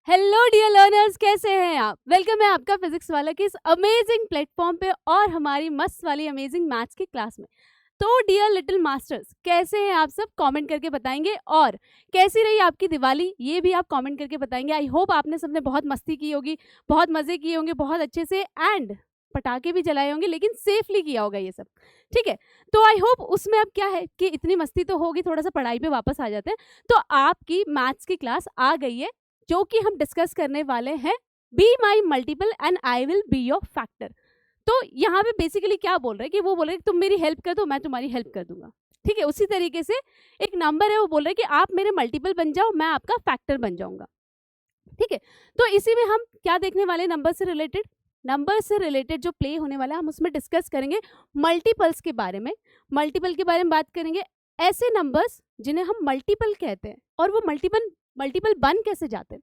Hello dear learners, कैसे हैं आप? वेलकम है आपका फिजिक्स वाला के इस अमेजिंग प्लेटफॉर्म पे और हमारी मस्त वाली अमेजिंग मैथ्स की क्लास में। तो डियर लिटिल मास्टर्स, कैसे हैं आप सब? कमेंट करके बताएंगे। और कैसी रही आपकी दिवाली, ये भी आप कमेंट करके बताएंगे। आई होप आपने सबने बहुत मस्ती की होगी, बहुत मजे किए होंगे, बहुत अच्छे से, एंड पटाखे भी जलाए होंगे, लेकिन सेफली किया होगा ये सब। ठीक है, तो आई होप उसमें अब क्या है कि इतनी मस्ती तो होगी, थोड़ा सा पढ़ाई पे वापस आ जाते हैं। तो आपकी मैथ्स की क्लास आ गई है, जो कि हम डिस्कस करने वाले हैं be my multiple and I will be your factor. तो यहाँ पे बेसिकली क्या बोल रहे हैं कि वो बोल रहे हैं कि तुम मेरी हेल्प कर दो, मैं तुम्हारी हेल्प कर दूंगा। ठीक है, उसी तरीके से एक नंबर है, वो बोल रहे हैं कि आप मेरे मल्टीपल बन जाओ, मैं आपका फैक्टर बन जाऊंगा। ठीक है, तो इसी में हम क्या देखने वाले, नंबर से रिलेटेड जो प्ले होने वाला है, हम उसमें डिस्कस करेंगे मल्टीपल्स के बारे में। मल्टीपल के बारे में बात करेंगे, ऐसे नंबर्स जिन्हें हम मल्टीपल कहते हैं और वो मल्टीपल बन कैसे जाते हैं।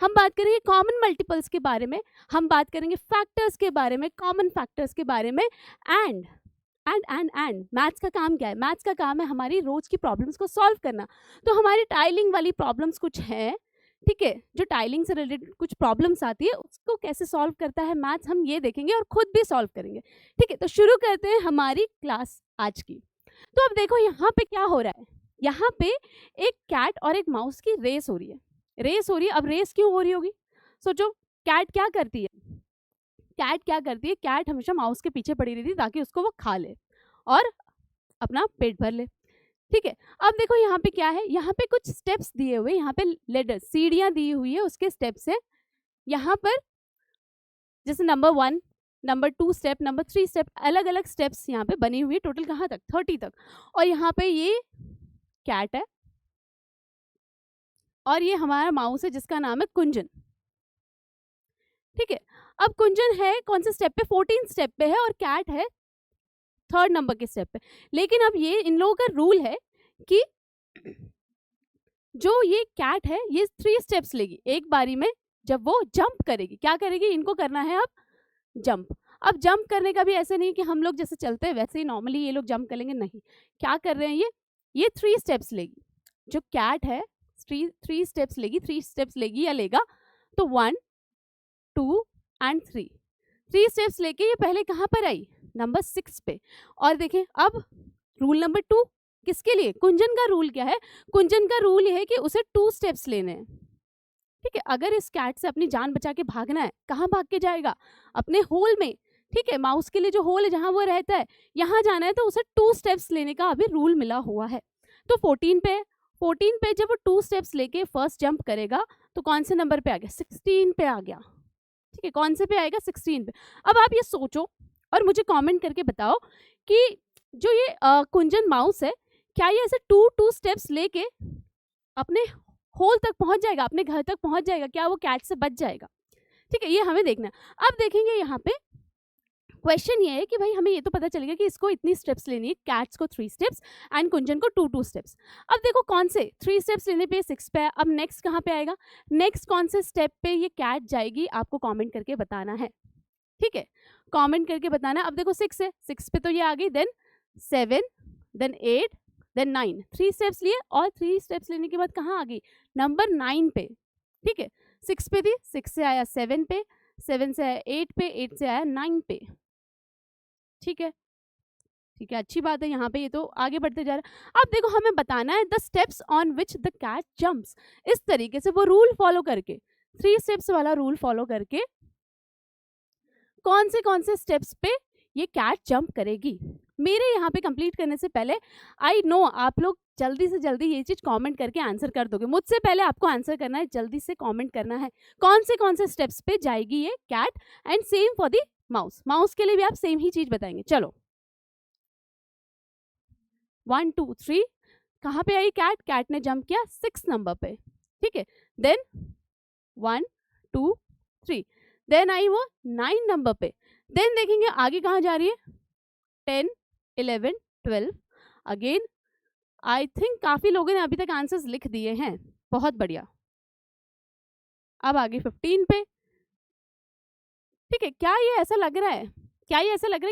हम बात करेंगे कॉमन मल्टीपल्स के बारे में, हम बात करेंगे फैक्टर्स के बारे में, कॉमन फैक्टर्स के बारे में। एंड मैथ्स का काम क्या है? मैथ्स का काम है हमारी रोज की प्रॉब्लम्स को सॉल्व करना। तो हमारी टाइलिंग वाली प्रॉब्लम्स कुछ हैं, ठीक है, जो टाइलिंग से रिलेटेड कुछ प्रॉब्लम्स आती है, उसको कैसे सॉल्व करता है मैथ्स, हम ये देखेंगे और खुद भी सॉल्व करेंगे। ठीक है, तो शुरू करते हैं हमारी क्लास आज की। तो अब देखो यहाँ पे क्या हो रहा है। यहाँ पे एक कैट और एक माउस की रेस हो रही है। अब रेस क्यों हो रही होगी? सोचो, कैट क्या करती है? कैट हमेशा माउस के पीछे पड़ी रहती है ताकि उसको वो खा ले और अपना पेट भर ले। ठीक है, अब देखो यहाँ पे क्या है, यहाँ पे कुछ स्टेप्स दिए हुए, यहाँ पे लेडर सीढ़ियां दी हुई है, उसके स्टेप्स है। यहाँ पर जैसे number 1, number 2 step, number 3 step, अलग अलग स्टेप्स यहाँ पे बनी हुई है, टोटल कहाँ तक, 30 तक। और यहाँ पे ये कैट है और ये हमारा माउस है जिसका नाम है कुंजन। ठीक है, अब कुंजन है कौन से स्टेप पे? 14 स्टेप पे है और कैट है 3rd नंबर के स्टेप पे। लेकिन अब ये इन लोगों का रूल है कि जो ये कैट है ये 3 स्टेप्स लेगी एक बारी में। जब वो जंप करेगी, क्या करेगी? इनको करना है अब जंप। अब जंप करने का भी ऐसे नहीं कि हम लोग जैसे चलते हैं वैसे ही नॉर्मली ये लोग जंप करेंगे, नहीं। क्या कर रहे हैं ये 3 स्टेप्स लेगी। जो कैट है 3 स्टेप्स लेगी, 3 स्टेप्स लेगी या लेगा, तो 1 2 एंड 3 स्टेप्स लेके ये पहले कहाँ पर आई? नंबर 6 पे। और देखें अब रूल नंबर 2 किसके लिए? कुंजन का रूल क्या है? कुंजन का रूल ये है कि उसे 2 स्टेप्स लेने हैं। ठीक है, अगर इस कैट से अपनी जान बचा के भागना है, कहाँ भाग के जाएगा? अपने होल में। ठीक है, माउस के लिए जो होल है जहां वो रहता है, यहाँ जाना है, तो उसे 2 स्टेप्स लेने का अभी रूल मिला हुआ है। तो 14 पे जब वो 2 स्टेप्स लेके फर्स्ट जंप करेगा तो कौन से नंबर पे आ गया? 16 पे आ गया। ठीक है, कौन से पे आएगा? 16 पे। अब आप ये सोचो और मुझे कमेंट करके बताओ कि जो ये कुंजन माउस है, क्या ये ऐसे 2 स्टेप्स लेके अपने होल तक पहुंच जाएगा, अपने घर तक पहुंच जाएगा? क्या वो कैट से बच जाएगा? ठीक है, ये हमें देखना है। अब देखेंगे यहाँ पे क्वेश्चन ये है कि भाई हमें ये तो पता चलेगा कि इसको इतनी स्टेप्स लेनी है, कैट्स को 3 स्टेप्स एंड कुंजन को 2 स्टेप्स। अब देखो कौन से 3 स्टेप्स लेने पे 6 पे है। अब नेक्स्ट कहाँ पे आएगा? नेक्स्ट कौन से स्टेप पे ये कैट जाएगी, आपको कमेंट करके बताना है। ठीक है, कमेंट करके बताना। अब देखो 6 है, 6 पे तो ये आ गई, देन 7, देन 8, देन 9, 3 स्टेप्स लिए और 3 स्टेप्स लेने के बाद कहाँ आ गई? नंबर 9 पे। ठीक है, 6 पे थी, 6 से आया 7 पे, 7 से आया 8 पे, 8 से आया 9 पे। ठीक है, अच्छी बात है। यहाँ पे ये तो आगे बढ़ते जा रहा है। अब देखो हमें बताना है the steps on which the cat jumps. इस तरीके से वो रूल फॉलो करके, 3 स्टेप्स वाला रूल फॉलो करके कौन से स्टेप्स पे ये कैट जंप करेगी। मेरे यहाँ पे कंप्लीट करने से पहले, आई नो आप लोग जल्दी से जल्दी ये चीज कमेंट करके आंसर कर दोगे। मुझसे पहले आपको आंसर करना है, जल्दी से कमेंट करना है कौन से स्टेप्स पे जाएगी ये cat. And same for the mouse के लिए भी आप सेम ही चीज बताएंगे। चलो 1 2 3, कहाँ पे आई कैट? कैट ने जंप किया 6 नंबर पे। ठीक है, देन 1 2 3, देन आई वो 9 नंबर पे। देन देखेंगे आगे कहाँ जा रही है? 10 11 12। अगेन आई थिंक काफी लोगों ने अभी तक आंसर्स लिख दिए हैं, बहुत बढ़िया। अब आगे 15 पे। ठीक है, क्या ये ऐसा लग रहा है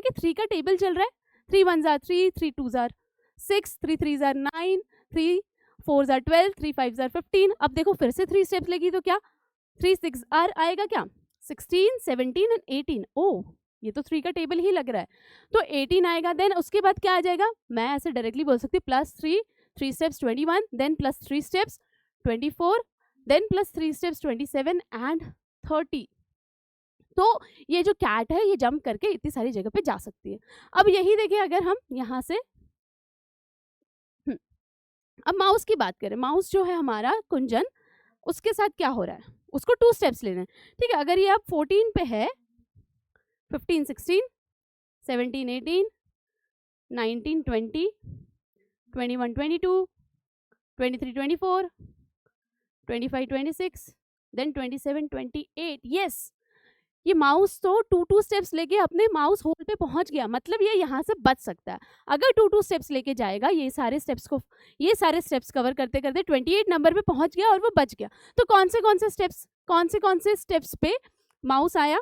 कि 3 का टेबल चल रहा है? 3 1 jar 3, 3 2 jar 6, 3 3 jar 9, 3 4 jar 12, 3 5 jar 15। अब देखो फिर से 3 स्टेप्स लेगी तो क्या 3 6 आएगा क्या, 16 17 एंड 18। ओह, ये तो 3 का टेबल ही लग रहा है, तो 18 आएगा। देन उसके बाद क्या आ जाएगा, मैं ऐसे डायरेक्टली बोल सकती हूँ +3 steps 21, then +3 steps 24, then +3 steps 27 and 30। तो ये जो कैट है ये जंप करके इतनी सारी जगह पे जा सकती है। अब यही देखिए, अगर हम यहाँ से अब माउस की बात करें, माउस जो है हमारा कुंजन, उसके साथ क्या हो रहा है, उसको 2 स्टेप्स लेने हैं, ठीक है। अगर ये अब 14 पे है, 15 16 17 18 19 20 21 22 23 24 25 26 देन 27 28। यस, ये माउस तो 2 स्टेप्स लेके अपने माउस होल पे पहुंच गया, मतलब ये यहाँ से बच सकता है। अगर 2 स्टेप्स लेके जाएगा, ये सारे स्टेप्स कवर करते करते 28 नंबर पे पहुंच गया और वो बच गया। तो कौन से स्टेप्स पे माउस आया,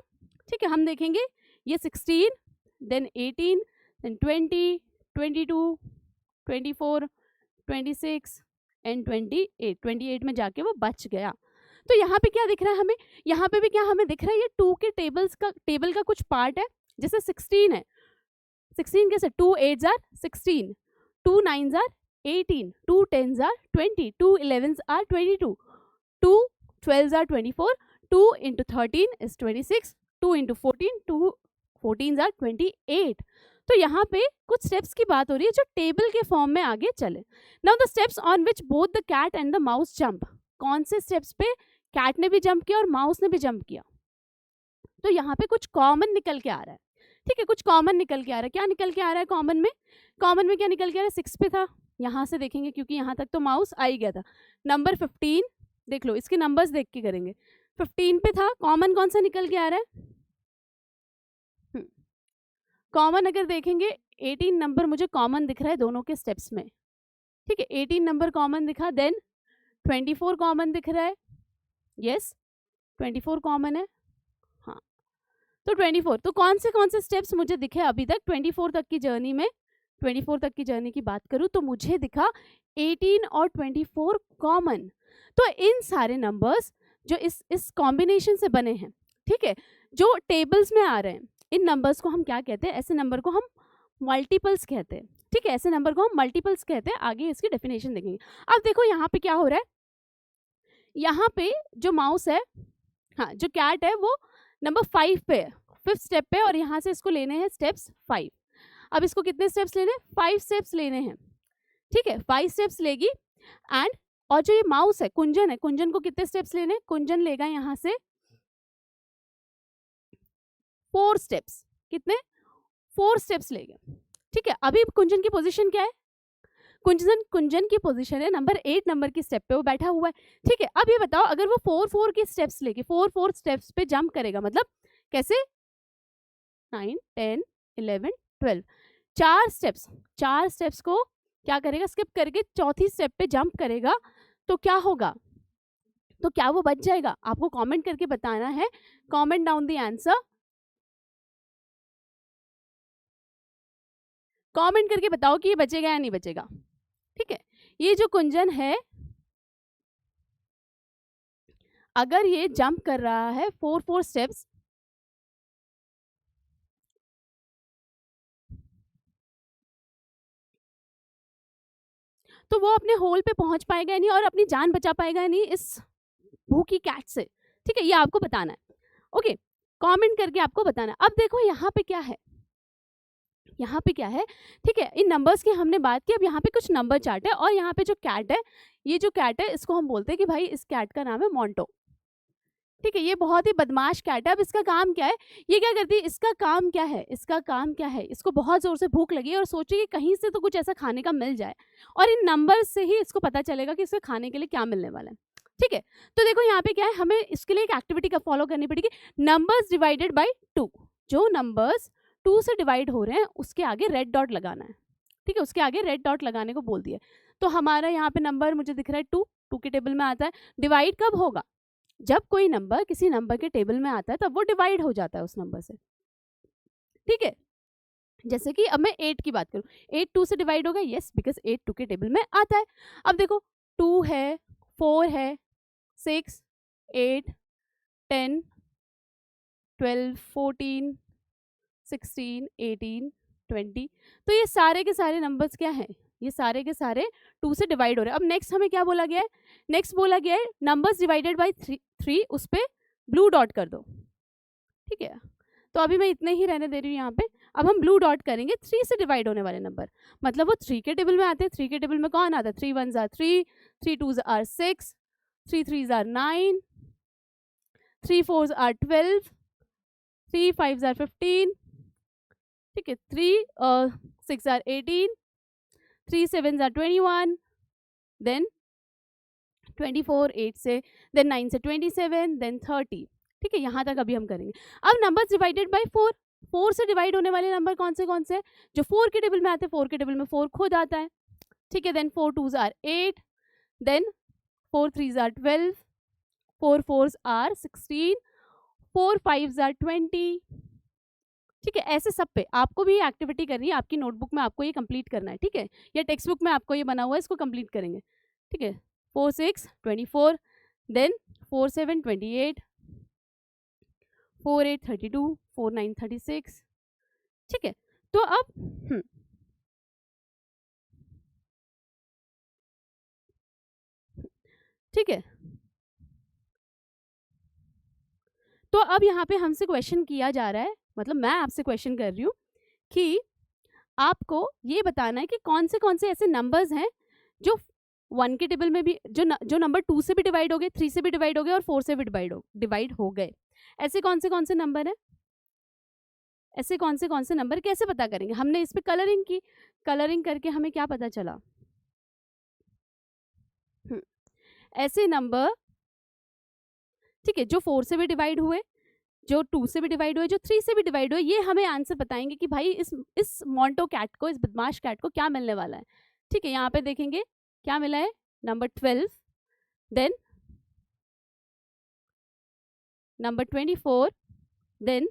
ठीक है, हम देखेंगे। ये 16 देन 18 देन 20 22 24 26 एंड 28 में जाके वो बच गया। तो यहाँ पे क्या दिख रहा है हमें, यहाँ पे भी क्या हमें दिख रहा है, ये 2 के टेबल का कुछ पार्ट है। जैसे 16 है, 16 कैसे, 2 8s are 16, 2 9s are 18, 2 10s are 20, 2 11s are 22, 2 12s are 24, 2 into 13 is 26, 2 into 14, 2 14s are 28। तो यहाँ पे कुछ स्टेप्स की बात हो रही है जो टेबल के फॉर्म में आगे चले। Now the steps on which both the cat and the mouse jump, कौन से स्टेप्स पे कैट ने भी जंप किया और माउस ने भी जंप किया। तो यहाँ पे कुछ कॉमन निकल के आ रहा है, ठीक है, कुछ कॉमन निकल के आ रहा है। क्या निकल के आ रहा है कॉमन में क्या निकल के आ रहा है, 6 पे था, यहाँ से देखेंगे क्योंकि यहाँ तक तो माउस आ ही गया था। नंबर 15 देख लो, इसके नंबर्स देख के करेंगे। 15 पे था, कॉमन कौन सा निकल के आ रहा है, कॉमन अगर देखेंगे 18 नंबर मुझे कॉमन दिख रहा है दोनों के स्टेप्स में, ठीक है, 18 नंबर कॉमन दिखा। देन 24 कॉमन दिख रहा है, यस 24 कॉमन है, हाँ। तो 24, तो कौन से स्टेप्स मुझे दिखे अभी तक 24 तक की जर्नी में, 24 तक की जर्नी की बात करूँ तो मुझे दिखा 18 और 24 कॉमन। तो इन सारे नंबर्स जो इस कॉम्बिनेशन से बने हैं, ठीक है, जो टेबल्स में आ रहे हैं, इन नंबर्स को हम क्या कहते हैं, ऐसे नंबर को हम मल्टीपल्स कहते हैं, ठीक है, ऐसे नंबर को हम मल्टीपल्स कहते हैं। आगे इसकी डेफिनेशन देखेंगे। अब देखो यहाँ पे क्या हो रहा है, यहाँ पे जो माउस है, हाँ जो कैट है वो नंबर 5 पे है, 5th स्टेप पे, और यहाँ से इसको लेने हैं स्टेप्स 5। अब इसको कितने स्टेप्स लेने हैं, 5 स्टेप्स लेने हैं, ठीक है, 5 स्टेप्स लेगी। एंड और जो ये माउस है, कुंजन है, कुंजन को कितने स्टेप्स लेने, कुंजन लेगा यहाँ से 4 स्टेप्स, कितने, 4 स्टेप्स लेगा, ठीक है। अभी कुंजन की पोजीशन क्या है, कुंजन की पोजीशन है नंबर 8 नंबर की स्टेप पे वो बैठा हुआ है, ठीक है। अब ये बताओ, अगर वो 4 के स्टेप्स लेके 4 स्टेप्स पे जंप करेगा, मतलब कैसे, 9 10 11 12, 4 स्टेप्स को क्या करेगा, स्किप करके चौथी स्टेप पे जंप करेगा, तो क्या होगा, तो क्या वो बच जाएगा। आपको कमेंट करके बताना है, comment down the answer, comment करके बताओ कि ये बचेगा या नहीं बचेगा, ठीक है। ये जो कुंजन है, अगर ये जंप कर रहा है 4 स्टेप्स, तो वो अपने होल पे पहुंच पाएगा नहीं और अपनी जान बचा पाएगा नहीं इस भूखी कैट से, ठीक है, ये आपको बताना है। ओके, कमेंट करके आपको बताना है। अब देखो यहाँ पे क्या है, यहाँ पे क्या है, ठीक है, इन नंबर्स की हमने बात की। अब यहाँ पे कुछ नंबर चार्ट है, और यहाँ पे जो कैट है, ये जो कैट है इसको हम बोलते हैं कि भाई इस कैट का नाम है मोंटो, ठीक है, ये बहुत ही बदमाश कैट है। अब इसका काम क्या है, ये क्या करती है, इसका काम क्या है, इसको बहुत जोर से भूख लगी है और सोचे कि कहीं से तो कुछ ऐसा खाने का मिल जाए, और इन नंबर्स से ही इसको पता चलेगा कि इसको खाने के लिए क्या मिलने वाला है, ठीक है। तो देखो यहाँ पे क्या है, हमें इसके लिए एक एक्टिविटी का फॉलो करनी पड़ेगी, नंबर्स डिवाइडेड बाई 2, जो नंबर्स 2 से डिवाइड हो रहे हैं उसके आगे रेड डॉट लगाना है, ठीक है, उसके आगे रेड डॉट लगाने को बोल दिया। तो हमारा यहाँ पे नंबर मुझे दिख रहा है 2 के टेबल में आता है। डिवाइड कब होगा, जब कोई नंबर किसी नंबर के टेबल में आता है तब वो डिवाइड हो जाता है उस नंबर से, ठीक है। जैसे कि अब मैं 8 की बात करूं, 8 2 से डिवाइड होगा, यस, बिकॉज 8 2 के टेबल में आता है। अब देखो 2 है, 4 है, 6 8 10, 12, 14, 16, 18, 20। तो ये सारे के सारे नंबर्स क्या हैं, ये सारे के सारे 2 से डिवाइड हो रहे हैं। अब नेक्स्ट हमें क्या बोला गया है, नेक्स्ट बोला गया है नंबर्स डिवाइडेड बाय 3, उस पर ब्लू डॉट कर दो, ठीक है। तो अभी मैं इतने ही रहने दे रही हूँ यहाँ पे। अब हम ब्लू डॉट करेंगे 3 से डिवाइड होने वाले नंबर, मतलब वो 3 के टेबल में आते हैं। 3 के टेबल में कौन आता है, 3 1s are 3, 3 2s are 6, 3 3s are 9, 3 4s are 12, 3 5s are 15, ठीक है, 3 6 are 18, 3 7s are 21, देन 24, 8 से, देन 9 से 27, देन 30, ठीक है। यहाँ तक अभी हम करेंगे। अब नंबर्स डिवाइडेड बाय 4, 4 से डिवाइड होने वाले नंबर कौन से जो 4 के टेबल में आते हैं। 4 के टेबल में 4 खुद आता है, ठीक है। Then 4 2s are 8, then 4 3s are 12, 4 4s are 16, 4 5s are 20, ठीक है। ऐसे सब पे आपको भी एक्टिविटी करनी है, आपकी नोटबुक में आपको ये कंप्लीट करना है, ठीक है, या टेक्स्ट बुक में आपको ये बना हुआ है, इसको कंप्लीट करेंगे, ठीक है। 4 6 24, देन 4 7 28, 4 8 32, 4 9 36, ठीक है। तो अब ठीक है, तो अब यहाँ पे हमसे क्वेश्चन किया जा रहा है, मतलब मैं आपसे क्वेश्चन कर रही हूँ कि आपको ये बताना है कि कौन से ऐसे नंबर्स हैं जो 1 के टेबल में भी, जो नंबर 2 से भी डिवाइड हो गए, 3 से भी डिवाइड हो गए और 4 से भी डिवाइड हो गए। ऐसे कौन से नंबर हैं, ऐसे कौन से नंबर कैसे पता करेंगे। हमने इस पे कलरिंग की, कलरिंग करके हमें क्या पता चला, ऐसे नंबर, ठीक है, जो 4 से भी डिवाइड हुए, जो 2 से भी डिवाइड हुए, जो 3 से भी डिवाइड हुए, ये हमें आंसर बताएंगे कि भाई इस मोंटो कैट को, इस बदमाश कैट को क्या मिलने वाला है, ठीक है। यहाँ पे देखेंगे क्या मिला है, नंबर 12, देन नंबर 24, देन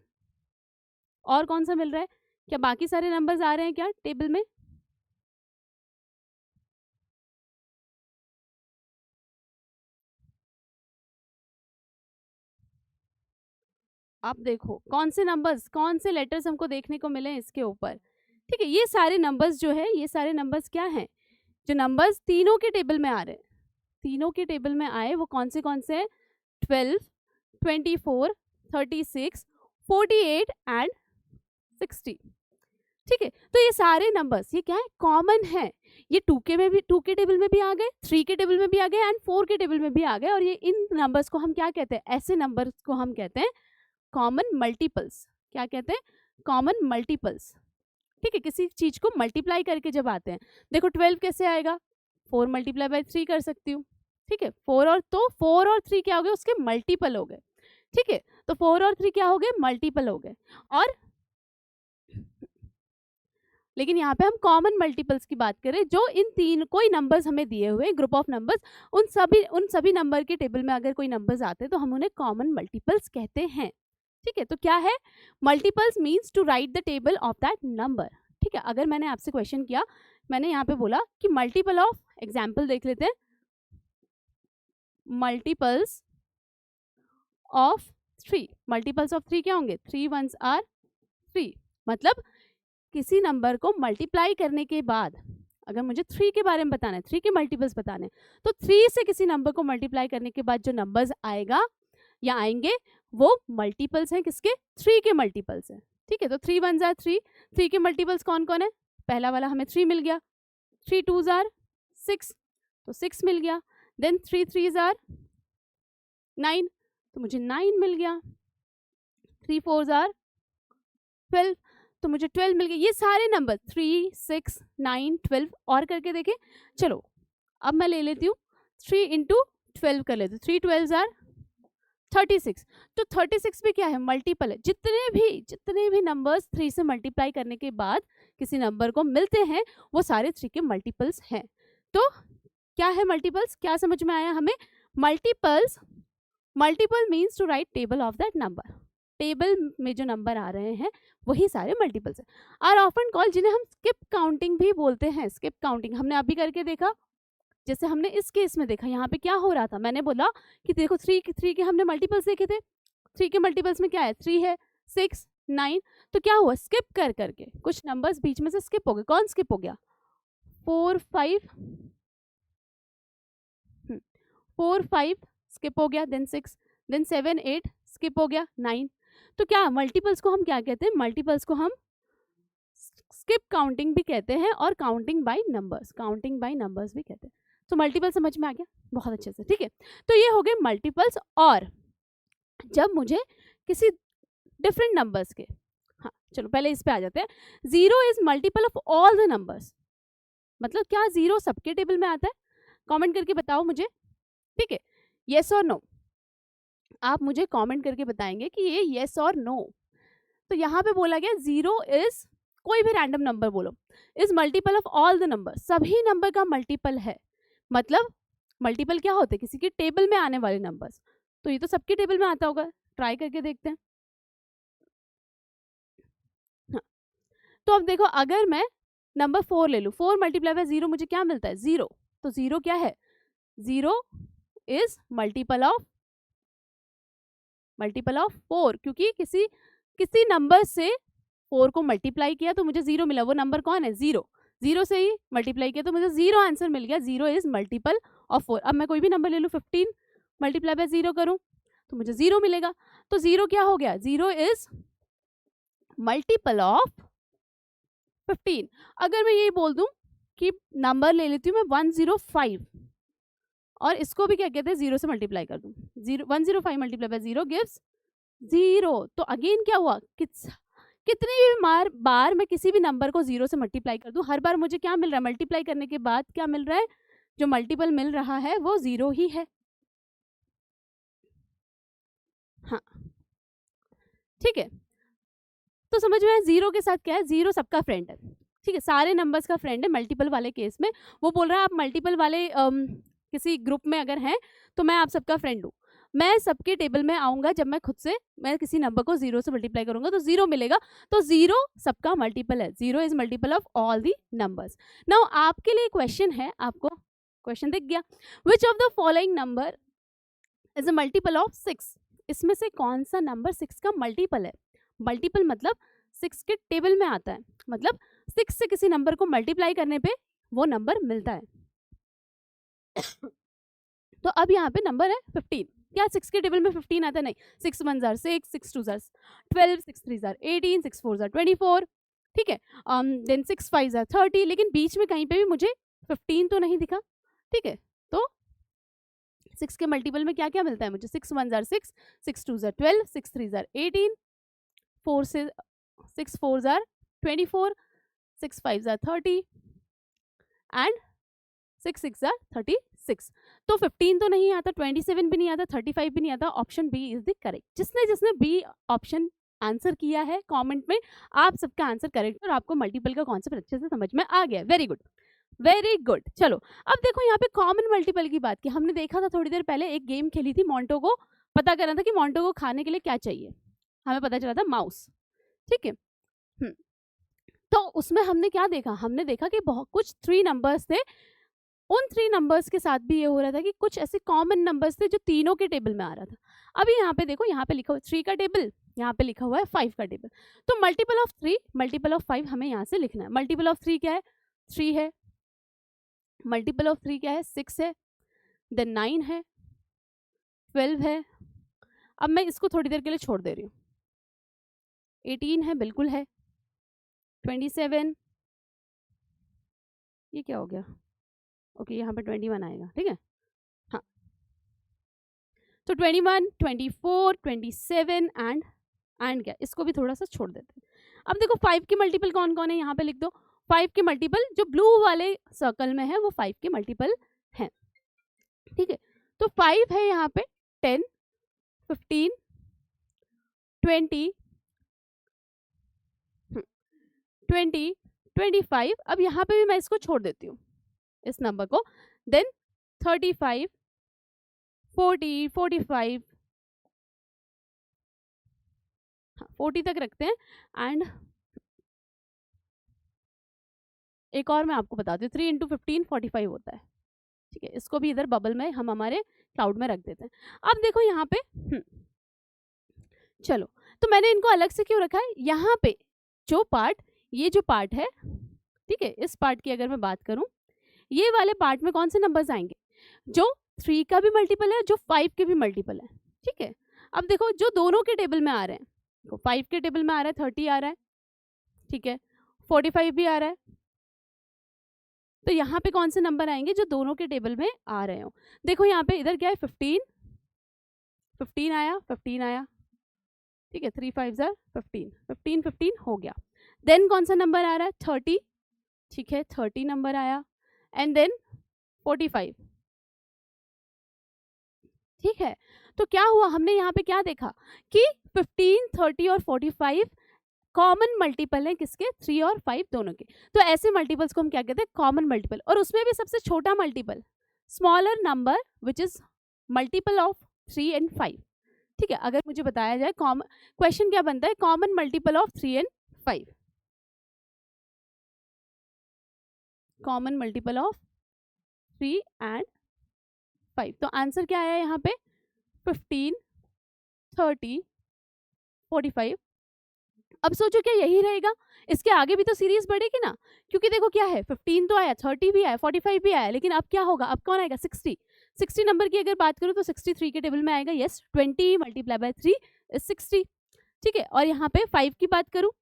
और कौन सा मिल रहा है, क्या बाकी सारे नंबर्स आ रहे हैं क्या टेबल में। आप देखो कौन से नंबर्स, कौन से लेटर्स हमको देखने को मिले इसके ऊपर, ठीक है। ये सारे नंबर्स जो है, ये सारे नंबर्स क्या हैं, जो नंबर्स तीनों के टेबल में आ रहे हैं, तीनों के टेबल में आए वो कौन से हैं, 12, 24, 36, 48 एंड 60, ठीक है। तो ये सारे नंबर्स ये क्या है, कॉमन है। ये 2 के टेबल में भी आ गए, 3 के टेबल में भी आ गए एंड 4 के टेबल में भी आ गए। और ये इन नंबर्स को हम क्या कहते हैं, ऐसे नंबर्स को हम कहते हैं कॉमन मल्टीपल्स। क्या कहते हैं, कॉमन मल्टीपल्स, ठीक है। किसी चीज को मल्टीप्लाई करके जब आते हैं, देखो 12 कैसे आएगा, 4 मल्टीप्लाई बाय 3 कर सकती हूँ, ठीक है। 4 और 3 क्या हो गए, उसके मल्टीपल हो गए, ठीक है। तो 4 और 3 क्या हो गए, मल्टीपल हो गए। और लेकिन यहाँ पे हम कॉमन मल्टीपल्स की बात करें, जो इन तीन कोई नंबर्स हमें दिए हुए ग्रुप ऑफ नंबर्स, उन सभी नंबर के टेबल में अगर कोई नंबर्स आते हैं तो हम उन्हें कॉमन मल्टीपल्स कहते हैं, ठीक है। तो क्या है, multiples means to write the table of that number, ठीक है। अगर मैंने आपसे क्वेश्चन किया, मैंने यहाँ पे बोला कि मल्टीपल ऑफ, एग्जाम्पल देख लेते हैं, मल्टीपल्स ऑफ 3, मल्टीपल्स ऑफ 3 क्या होंगे, 3 1s are 3, मतलब किसी नंबर को मल्टीप्लाई करने के बाद, अगर मुझे 3 के बारे में बताना है, 3 के मल्टीपल्स बताने हैं, तो 3 से किसी नंबर को मल्टीप्लाई करने के बाद जो नंबर्स आएगा या आएंगे वो मल्टीपल्स हैं, किसके, 3 के मल्टीपल्स हैं, ठीक है। तो 3 1s are 3, 3 के मल्टीपल्स कौन कौन है, पहला वाला हमें 3 मिल गया, 3 2s are 6, तो 6 मिल गया, देन 3 3s are 9, तो मुझे 9 मिल गया, 3 4s are 12, तो मुझे 12 मिल गए। ये सारे नंबर 3 6 9 12 और करके देखें। चलो अब मैं ले लेती हूँ 3 इंटू 12 कर लेती हूँ, 3 12s are 36, तो 36 भी क्या है, मल्टीपल है। जितने भी नंबर्स 3 से मल्टीप्लाई करने के बाद किसी नंबर को मिलते हैं वो सारे 3 के मल्टीपल्स हैं। तो क्या है मल्टीपल्स, क्या समझ में आया हमें, multiples, multiple means to write table of that number, table में जो नंबर आ रहे हैं वही सारे मल्टीपल्स हैं। आर ऑफन कॉल, जिन्हें हम स्किप काउंटिंग भी बोलते हैं। स्किप काउंटिंग हमने अभी करके देखा, जैसे हमने इस केस में देखा, यहाँ पे क्या हो रहा था, मैंने बोला कि देखो 3 के हमने मल्टीपल्स देखे थे, 3 के मल्टीपल्स में क्या है, 3 है, 6, 9। तो क्या हुआ, स्किप कर करके कुछ नंबर्स बीच में से स्किप हो गए। कौन स्किप हो गया, 4 5, 4 5 स्किप हो गया, देन 6, देन 7 8 स्किप हो गया, 9। तो क्या मल्टीपल्स को हम क्या कहते हैं, मल्टीपल्स को हम स्किप काउंटिंग भी कहते हैं और काउंटिंग बाय नंबर्स भी कहते हैं। तो मल्टीपल समझ में आ गया बहुत अच्छे से, ठीक है। तो ये हो गए मल्टीपल्स। और जब मुझे किसी डिफरेंट नंबर्स के, हाँ चलो पहले इस पे आ जाते हैं। 0 is multiple of all the numbers, मतलब क्या 0 सबके टेबल में आता है, कमेंट करके बताओ मुझे, ठीक है, येस और नो। आप मुझे कमेंट करके बताएंगे कि ये येस और नो। तो यहाँ पे बोला गया 0 इज, कोई भी रैंडम नंबर बोलो, is multiple of all the number, सभी नंबर का मल्टीपल है। मतलब मल्टीपल क्या होते हैं, किसी के टेबल में आने वाले नंबर्स। तो ये तो सबके टेबल में आता होगा, ट्राई करके देखते हैं। हाँ। तो अब देखो, अगर मैं नंबर 4 ले लूँ, 4 मल्टीप्लाई बाय 0 मुझे क्या मिलता है, 0। तो 0 क्या है, 0 इज मल्टीपल ऑफ 4, क्योंकि किसी नंबर से 4 को मल्टीप्लाई किया तो मुझे 0 मिला। वो नंबर कौन है, 0। 0 से ही मल्टीप्लाई किया तो मुझे 0 आंसर मिल गया। 0 इज मल्टीपल ऑफ 4। अब मैं कोई भी नंबर ले लूँ, 15 मल्टीप्लाई बाय 0 करूँ तो मुझे 0 मिलेगा। तो 0 क्या हो गया, 0 इज मल्टीपल ऑफ 15। अगर मैं यही बोल दूं कि नंबर ले लेती हूँ मैं 105 और इसको भी क्या कहते हैं, 0 से मल्टीप्लाई कर दूं, 105 मल्टीप्लाई बाय 0 गिव्स 0। तो अगेन क्या हुआ, कितनी भी बार मैं किसी भी नंबर को 0 से मल्टीप्लाई कर दूं, हर बार मुझे क्या मिल रहा है, मल्टीप्लाई करने के बाद क्या मिल रहा है, जो मल्टीपल मिल रहा है वो 0 ही है। हाँ ठीक है, तो समझ में, 0 के साथ क्या है, 0 सबका फ्रेंड है, ठीक है, सारे नंबर्स का फ्रेंड है। मल्टीपल वाले केस में वो बोल रहा है आप मल्टीपल वाले किसी ग्रुप में अगर हैं तो मैं आप सबका फ्रेंड हूँ। मैं सबके टेबल में आऊंगा जब मैं खुद से, मैं किसी नंबर को 0 से मल्टीप्लाई करूंगा तो 0 मिलेगा। तो 0 सबका मल्टीपल है, 0 is multiple of all the numbers. Now आपके लिए क्वेश्चन है, आपको क्वेश्चन दिख गया, which of the following number is a multiple of 6। इसमें से कौन सा नंबर 6 का मल्टीपल है। मल्टीपल मतलब 6 के टेबल में आता है, मतलब 6 से किसी नंबर को मल्टीप्लाई करने पे वो नंबर मिलता है। तो अब यहाँ पे नंबर है 15। क्या 6 के टेबल में 15 आता है, नहीं। 6 1 जार 6, 6 2 जार 12, 6 3 जार 18, 6 4 जार 24, ठीक है, देन 6 5 जार 30। लेकिन बीच में कहीं पे भी मुझे 15 तो नहीं दिखा, ठीक है। तो 6 के मल्टीपल में क्या क्या मिलता है मुझे, 6 1 जार 6, 6 2 जार 12, 6 3 जार 18, 4 से 6 4 जार 24, 6 5 जार 30 एंड 6 6 जार 36। तो 15 तो नहीं आता, 27 भी नहीं आता, 35 भी नहीं आता। Option B is the correct. जिसने बी ऑप्शन आंसर किया है कमेंट में, आप सबका आंसर करेक्ट और आपको मल्टीपल का कॉन्सेप्ट अच्छे से समझ में आ गया। Very good, very good. चलो अब देखो यहाँ पे कॉमन मल्टीपल की बात की। हमने देखा था थोड़ी देर पहले, एक गेम खेली थी, मोंटो को पता करना था कि मोंटो को खाने के लिए क्या चाहिए। हमें पता चला था माउस, ठीक है। तो उसमें हमने क्या देखा, हमने देखा कि बहुत कुछ 3 नंबर्स थे। उन 3 नंबर्स के साथ भी ये हो रहा था कि कुछ ऐसे कॉमन नंबर्स थे जो तीनों के टेबल में आ रहा था। अभी यहाँ पे देखो, यहाँ पे लिखा हुआ 3 का टेबल, यहाँ पे लिखा हुआ है 5 का टेबल। तो मल्टीपल ऑफ 3, मल्टीपल ऑफ 5 हमें यहाँ से लिखना है। मल्टीपल ऑफ 3 क्या है, 3 है। मल्टीपल ऑफ 3 क्या है, 6 है, देन 9 है, 12 है। अब मैं इसको थोड़ी देर के लिए छोड़ दे रही हूँ। 18 है, बिल्कुल है। 27, ये क्या हो गया, ओके यहाँ पे 21 आएगा, ठीक है। हाँ, तो 21, 24, 27 एंड क्या, इसको भी थोड़ा सा छोड़ देते हैं। अब देखो 5 के मल्टीपल कौन कौन है, यहाँ पे लिख दो। 5 के मल्टीपल जो ब्लू वाले सर्कल में है वो 5 के मल्टीपल हैं, ठीक है। तो 5 है यहाँ पे, 10, 15, 20, 20, 25। अब यहाँ पे भी मैं इसको छोड़ देती हूँ, इस नंबर को। देन 35, 40, 45, 40 तक रखते हैं। एंड एक और मैं आपको बताती हूँ, 3 × 15 45 होता है, ठीक है। इसको भी इधर बबल में हम हमारे क्लाउड में रख देते हैं। अब देखो यहाँ पे चलो, तो मैंने इनको अलग से क्यों रखा है, यहाँ पे जो पार्ट, ये जो पार्ट है, ठीक है, इस पार्ट की अगर मैं बात करूं, ये वाले पार्ट में कौन से नंबर्स आएंगे, जो 3 का भी मल्टीपल है, जो 5 के भी मल्टीपल है, ठीक है। अब देखो जो दोनों के टेबल में आ रहे हैं, तो 5 के टेबल में आ रहा है 30 आ रहा है, ठीक है, 45 भी आ रहा है, तो यहाँ पे कौन से नंबर आएंगे जो दोनों के टेबल में आ रहे हो। देखो यहाँ पे इधर क्या है, 15 आया, 15 आया, ठीक है, 3 5 15, 15 15 हो गया। देन कौन सा नंबर आ रहा है, 30, ठीक है, 30 नंबर आया, एंड देन 45, ठीक है। तो क्या हुआ, हमने यहाँ पे क्या देखा कि 15, 30 और 45 कॉमन मल्टीपल है किसके, 3 और 5 दोनों के। तो ऐसे मल्टीपल्स को हम क्या कहते हैं, कॉमन मल्टीपल। और उसमें भी सबसे छोटा multiple, smaller number which is multiple of 3 and 5, ठीक है। अगर मुझे बताया जाए कॉमन, क्वेश्चन क्या बनता है, common multiple of 3 and 5, common multiple of 3 and 5। तो आंसर क्या आया यहाँ पे, 15, 30, 45। अब सोचो क्या यही रहेगा, इसके आगे भी तो सीरीज बढ़ेगी ना, क्योंकि देखो क्या है, 15 तो आया, 30 भी आया, 45 भी आया, लेकिन अब क्या होगा, अब कौन आएगा, 60 नंबर की अगर बात करूँ तो 63 के टेबल में आएगा, यस, 20 मल्टीप्लाई बाय 3 इज 60, ठीक है। और यहाँ पे 5 की बात करूँ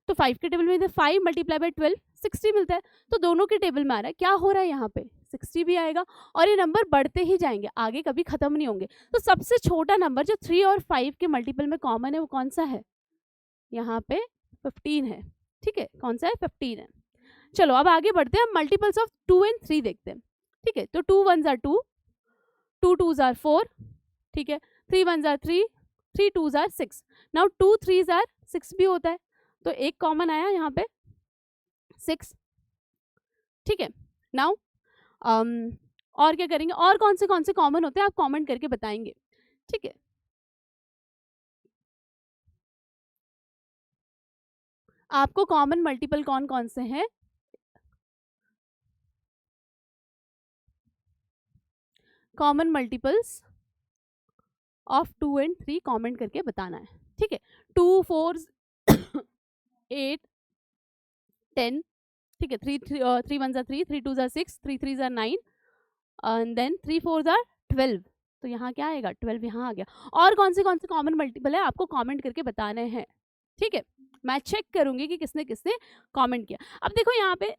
तो 5 के टेबल में 5 मल्टीप्लाई बाय 12 60 मिलता है, तो दोनों के टेबल में आ रहा है, क्या हो रहा है यहाँ पे, 60 भी आएगा, और ये नंबर बढ़ते ही जाएंगे, आगे कभी खत्म नहीं होंगे। तो सबसे छोटा नंबर जो 3 और 5 के मल्टीपल में कॉमन है वो कौन सा है, यहाँ पे 15 है, ठीक है, कौन सा है, 15 है। चलो अब आगे बढ़ते हैं, हम मल्टीपल्स ऑफ 2 and 3 देखते हैं, ठीक है। तो 2 1s are 2, 2 2s are 4, ठीक है, 3 1s are 3, 3 2s are 6। Now 2 3s are 6 भी होता है, तो एक कॉमन आया यहाँ पे 6, ठीक है। नाउ और क्या करेंगे, और कौन से कॉमन होते हैं आप कमेंट करके बताएंगे, ठीक है। आपको कॉमन मल्टीपल कौन कौन से हैं, common multiples of 2 and 3 comment करके बताना है, ठीक है। 2 4 8 10, ठीक है, 3 1s are 3, 3 2s are 6, 3 3s are 9, and then 3 4s are 12, तो यहाँ क्या आएगा, 12 यहाँ आ गया। और कौन से कॉमन मल्टीपल है आपको कमेंट करके बताने हैं, ठीक है। मैं चेक करूंगी कि किसने किसने कमेंट किया। अब देखो यहाँ पे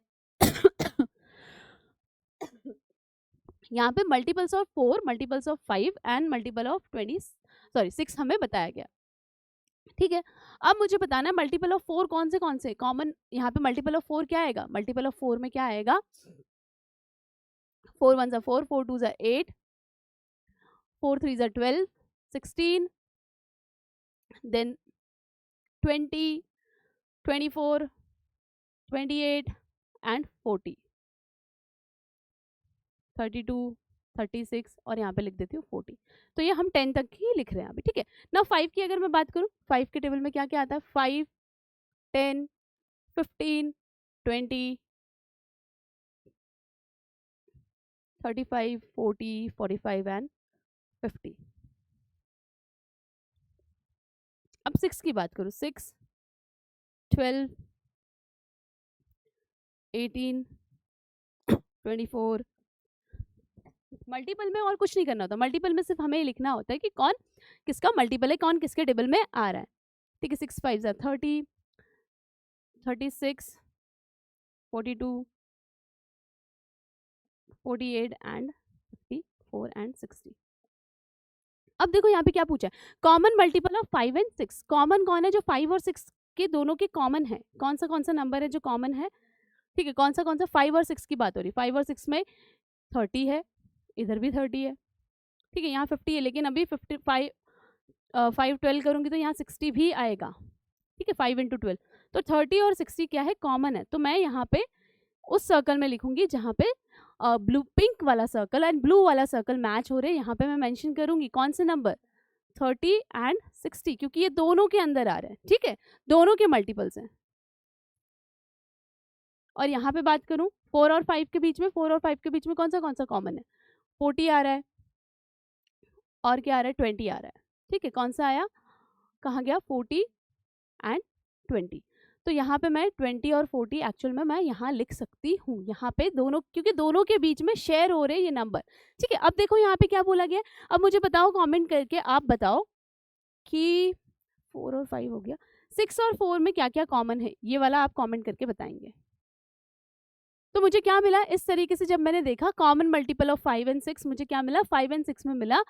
यहाँ पे multiples of 4, multiples of 5 and multiple of 6 हमें बताया गया, ठीक है। अब मुझे बताना है मल्टीपल ऑफ 4 कौन से कॉमन, यहाँ पे मल्टीपल ऑफ 4 क्या आएगा, मल्टीपल ऑफ 4 में क्या आएगा, 4 1s are 4, 4 2s are 8, 4 3s are 12, 16, then 20, 24, 28 and 40, 32, 36 और यहाँ पे लिख देती हूँ 40। तो ये हम 10 तक ही लिख रहे हैं अभी, ठीक है ना। 5 की अगर मैं बात करूँ, 5 के टेबल में क्या क्या आता है, 5, 10, 15, 20, 35, 40, 45 एंड 50। अब 6 की बात करूँ, 6, 12, 18, 24। मल्टीपल में और कुछ नहीं करना होता, मल्टीपल में सिर्फ हमें ये लिखना होता है कि कौन किसका मल्टीपल है, कौन किसके टेबल में आ रहा है, ठीक है। 6 5s are 30, 36, 42, 48 एंड 54 एंड 60। अब देखो यहाँ पे क्या पूछा है, common multiple of 5 and 6। Common कौन है, जो 5 और 6 के दोनों के कॉमन है, कौन सा नंबर है जो कॉमन है, ठीक है। कौन सा 5 और 6 की बात हो रही है, 5 और 6 में 30 है, इधर भी 30 है, ठीक है, यहाँ 50 है, लेकिन अभी 55 5 12 करूँगी तो यहाँ 60 भी आएगा, ठीक है, 5 into 12। तो 30 और 60 क्या है, कॉमन है। तो मैं यहाँ पे उस सर्कल में लिखूंगी जहाँ पे ब्लू पिंक वाला सर्कल एंड ब्लू वाला सर्कल मैच हो रहे हैं, यहाँ पे मैं मेंशन करूंगी कौन से नंबर, 30 एंड 60, क्योंकि ये दोनों के अंदर आ रहे हैं, ठीक है, दोनों के मल्टीपल्स हैं। और यहाँ पे बात करूँ 4 और 5 के बीच में, 4 और 5 के बीच में कौन सा कॉमन है, 40 आ रहा है और क्या आ रहा है, 20 आ रहा है, ठीक है। कौन सा आया, कहाँ गया 40 एंड 20। तो यहाँ पे मैं 20 और 40 एक्चुअल में मैं यहाँ लिख सकती हूँ, यहाँ पे दोनों, क्योंकि दोनों के बीच में शेयर हो रहे ये नंबर। ठीक है, अब देखो यहाँ पे क्या बोला गया। अब मुझे बताओ, कमेंट करके आप बताओ कि 4 और 5 हो गया, 6 और 4 में क्या क्या कॉमन है, ये वाला आप कमेंट करके बताएंगे। तो मुझे क्या मिला, इस तरीके से जब मैंने देखा कॉमन मल्टीपल ऑफ 5 एंड 6, मुझे क्या मिला, 5 एंड 6 में मिला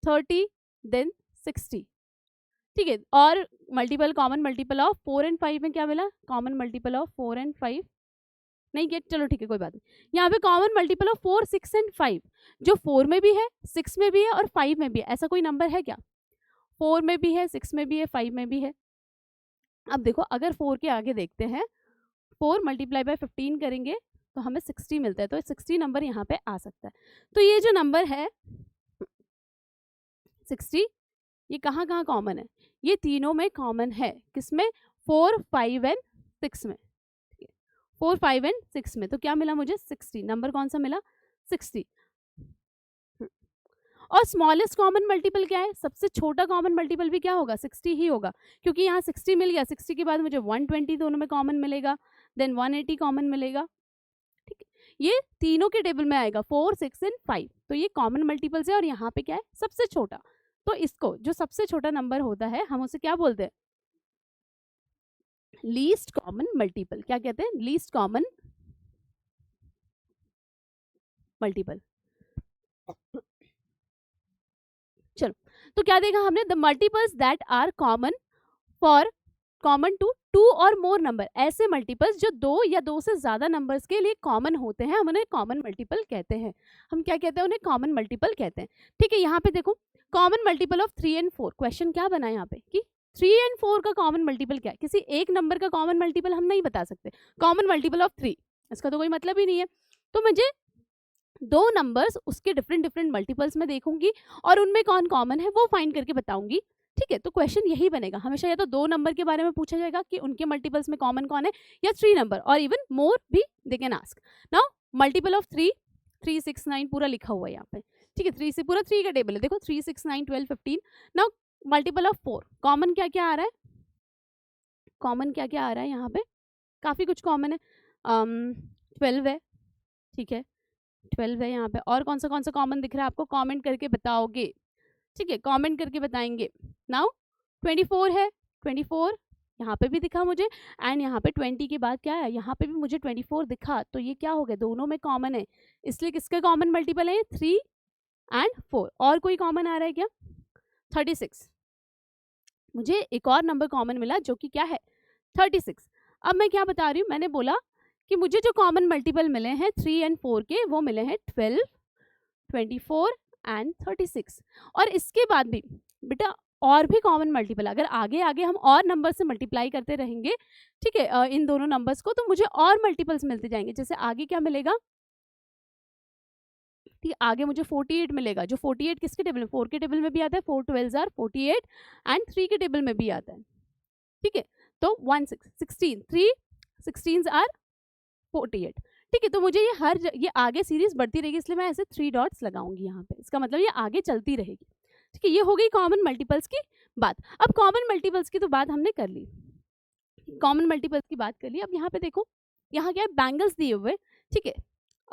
30 देन 60। ठीक है, और multiple common multiple of 4 and 5 में क्या मिला, कॉमन मल्टीपल ऑफ 4 एंड 5 नहीं किया, चलो ठीक है कोई बात नहीं। यहाँ पे कॉमन मल्टीपल ऑफ 4, 6 एंड 5, जो 4 में भी है, 6 में भी है और 5 में भी है, ऐसा कोई नंबर है क्या? 4 में भी है, 6 में भी है, 5 में भी है। अब देखो, अगर 4 के आगे देखते हैं, 4 मल्टीप्लाई बाय 15 करेंगे तो हमें 60 मिलता है, तो 60 नंबर यहाँ पे आ सकता है। तो ये जो नंबर है 60, ये कहाँ कहाँ कॉमन है, ये तीनों में कॉमन है। किसमें, 4, 5 एंड 6 में। 4, 5 एंड 6 में। तो क्या मिला मुझे, 60 नंबर कौन सा मिला, 60। और स्मॉलेस्ट कॉमन मल्टीपल क्या है, सबसे छोटा कॉमन मल्टीपल भी क्या होगा, 60 ही होगा, क्योंकि यहाँ 60 मिल गया, 60 के बाद मुझे 120 दोनों में कॉमन मिलेगा, देन 180 कॉमन मिलेगा। ठीक है, ये तीनों के टेबल में आएगा, 4, 6 एंड 5। तो ये कॉमन मल्टीपल्स है, और यहाँ पे क्या है, सबसे छोटा। तो इसको, जो सबसे छोटा नंबर होता है, हम उसे क्या बोलते हैं, लीस्ट कॉमन मल्टीपल। क्या कहते हैं, लीस्ट कॉमन मल्टीपल। चलो, तो क्या देखा हमने, the multiples that are common for common to 2 और मोर नंबर। ऐसे मल्टीपल्स जो 2 या 2 से ज्यादा नंबर्स के लिए कॉमन होते हैं, हम उन्हें कॉमन मल्टीपल कहते हैं। हम क्या कहते हैं, उन्हें कॉमन मल्टीपल कहते हैं। ठीक है, यहाँ पे देखो, common multiple of 3 and 4। Question क्या बना यहाँ पे कि 3 एंड 4 का कॉमन मल्टीपल क्या है, किसी एक नंबर का कॉमन मल्टीपल हम नहीं बता सकते। कॉमन मल्टीपल ऑफ 3, इसका तो कोई मतलब ही नहीं है। तो मुझे 2 नंबर्स उसके डिफरेंट डिफरेंट मल्टीपल्स में देखूंगी, और उनमें कौन कॉमन है वो फाइंड करके बताऊंगी। ठीक है, तो क्वेश्चन यही बनेगा हमेशा, या तो 2 नंबर के बारे में पूछा जाएगा कि उनके मल्टीपल्स में कॉमन कौन है, या 3 नंबर, और इवन मोर भी they can ask. Now multiple of 3, 3, 6, 9 पूरा लिखा हुआ है यहाँ पे। ठीक है, 3 से पूरा 3 का टेबल है, देखो 3, 6, 9, 12, 15। नाउ मल्टीपल ऑफ 4, कॉमन क्या क्या आ रहा है, कॉमन क्या क्या आ रहा है यहाँ पे, काफी कुछ कॉमन है। 12 है, ठीक है 12 है यहाँ पे। और कौन सा कॉमन दिख रहा है आपको, कमेंट करके बताओगे। ठीक है, कमेंट करके बताएंगे। नाउ 24 है, 24 यहाँ पे भी दिखा मुझे, एंड यहाँ पे 20 के बाद क्या है, यहाँ पे भी मुझे 24 दिखा। तो ये क्या हो गया, दोनों में कॉमन है, इसलिए किसका कॉमन मल्टीपल है, 3 एंड 4। और कोई कॉमन आ रहा है क्या, 36। मुझे एक और नंबर कॉमन मिला जो कि क्या है, 36। अब मैं क्या बता रही हूँ, मैंने बोला कि मुझे जो कॉमन मल्टीपल मिले हैं 3 एंड 4 के, वो मिले हैं 12, 24 एंड 36। और इसके बाद भी बेटा और भी कॉमन मल्टीपल, अगर आगे आगे हम और नंबर से मल्टीप्लाई करते रहेंगे, ठीक है, इन दोनों नंबर्स को, तो मुझे और मल्टीपल्स मिलते जाएंगे। जैसे आगे क्या मिलेगा, ठीक है, आगे मुझे 48 मिलेगा, जो 48 किसके टेबल में, 4 के टेबल में भी आता है, 4 12 आर 48, एंड 3 के टेबल में भी आता है। ठीक है, तो 1 6 16, 3 16 आर 48। ठीक है, तो मुझे ये आगे सीरीज बढ़ती रहेगी, इसलिए मैं ऐसे 3 डॉट्स लगाऊंगी यहाँ पे, इसका मतलब ये आगे चलती रहेगी। ठीक है, ये हो गई कॉमन मल्टीपल्स की बात। अब कॉमन मल्टीपल्स की तो बात हमने कर ली, कॉमन मल्टीपल्स की बात कर ली। अब यहाँ पे देखो, यहाँ क्या है, बैंगल्स दिए हुए। ठीक है,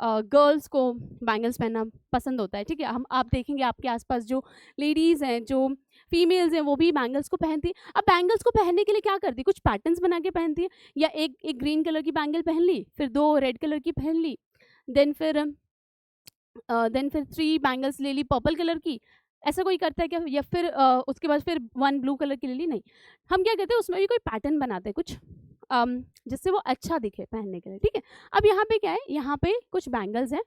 गर्ल्स को बैंगल्स पहनना पसंद होता है। ठीक है, हम आप देखेंगे आपके आसपास जो लेडीज़ हैं, जो फीमेल्स हैं, वो भी बैंगल्स को पहनती है। अब बैंगल्स को पहनने के लिए क्या करती है, कुछ पैटर्न्स बना के पहनती है, या एक ग्रीन कलर की बैंगल पहन ली, फिर 2 रेड कलर की पहन ली, देन फिर 3 बैंगल्स ले ली पर्पल कलर की। ऐसा कोई करता है क्या, या फिर उसके बाद फिर 1 ब्लू कलर की ले ली, नहीं। हम क्या कहते हैं, उसमें भी कोई पैटर्न बनाते हैं कुछ, जिससे वो अच्छा दिखे पहनने के लिए। ठीक है, अब यहाँ पे क्या है, यहाँ पे कुछ बैंगल्स हैं।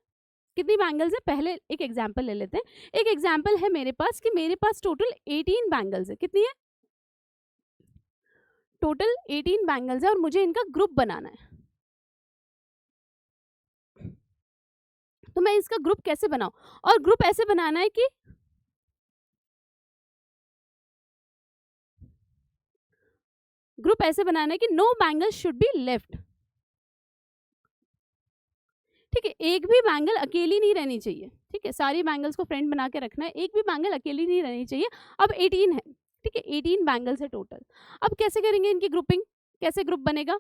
कितनी बैंगल्स है, पहले एक एग्जाम्पल ले लेते हैं। एक एग्जाम्पल है मेरे पास कि मेरे पास टोटल 18 बैंगल्स है। कितनी है, टोटल 18 बैंगल्स है, और मुझे इनका ग्रुप बनाना है। तो मैं इसका ग्रुप कैसे बनाऊं, और ग्रुप ऐसे बनाना है कि no bangle should be left. ठीक है, एक भी बैंगल अकेली नहीं रहनी चाहिए। ठीक है, सारी बैंगल्स को फ्रेंड बना के रखना है, एक भी बैंगल अकेली नहीं रहनी चाहिए। अब 18 है, ठीक है, 18 बैंगल्स है टोटल। अब कैसे करेंगे इनकी ग्रुपिंग, कैसे ग्रुप बनेगा?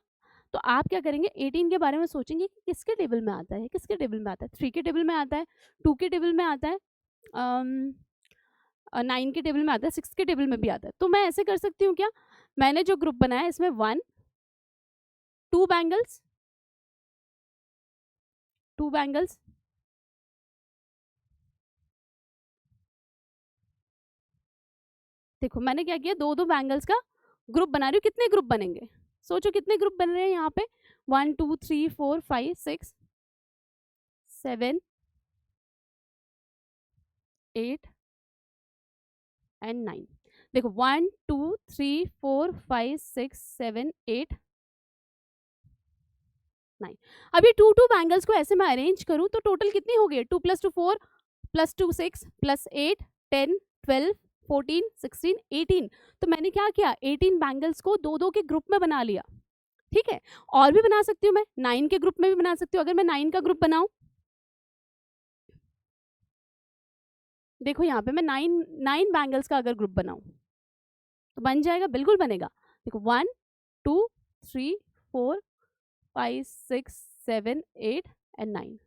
तो आप क्या करेंगे, 18 के बारे में सोचेंगे कि किसके टेबल में आता है, किसके टेबल में आता है, 3 के टेबल में आता है, 2 के टेबल में आता है, 9 के टेबल में आता है, 6 के टेबल में भी आता है। तो मैं ऐसे कर सकती हूँ क्या, मैंने जो ग्रुप बनाया इसमें 1 2 बैंगल्स, 2 बैंगल्स, देखो मैंने क्या किया, 2 2 बैंगल्स का ग्रुप बना रही हूँ। कितने ग्रुप बनेंगे, सोचो कितने ग्रुप बन रहे हैं यहाँ पे, 1 2 3 4 5 6 7 8 एंड 9। देखो 1 2 3 4 5 6 7 8 9। अभी 2 2 बैंगल्स को ऐसे मैं अरेंज करूं तो टोटल कितनी हो गई, 2 + 2 4 + 2 6 + 8 10 12 14 16 18। तो मैंने क्या किया, 18 बैंगल्स को 2 2 के ग्रुप में बना लिया। ठीक है, और भी बना सकती हूँ मैं, 9 के ग्रुप में भी बना सकती हूँ। अगर मैं 9 का ग्रुप बनाऊं, देखो यहाँ पे मैं 9 बैंगल्स का अगर ग्रुप बनाऊं तो बन जाएगा, बिल्कुल बनेगा। देखो 1 2 3 4 5 6 7 8 एंड 9।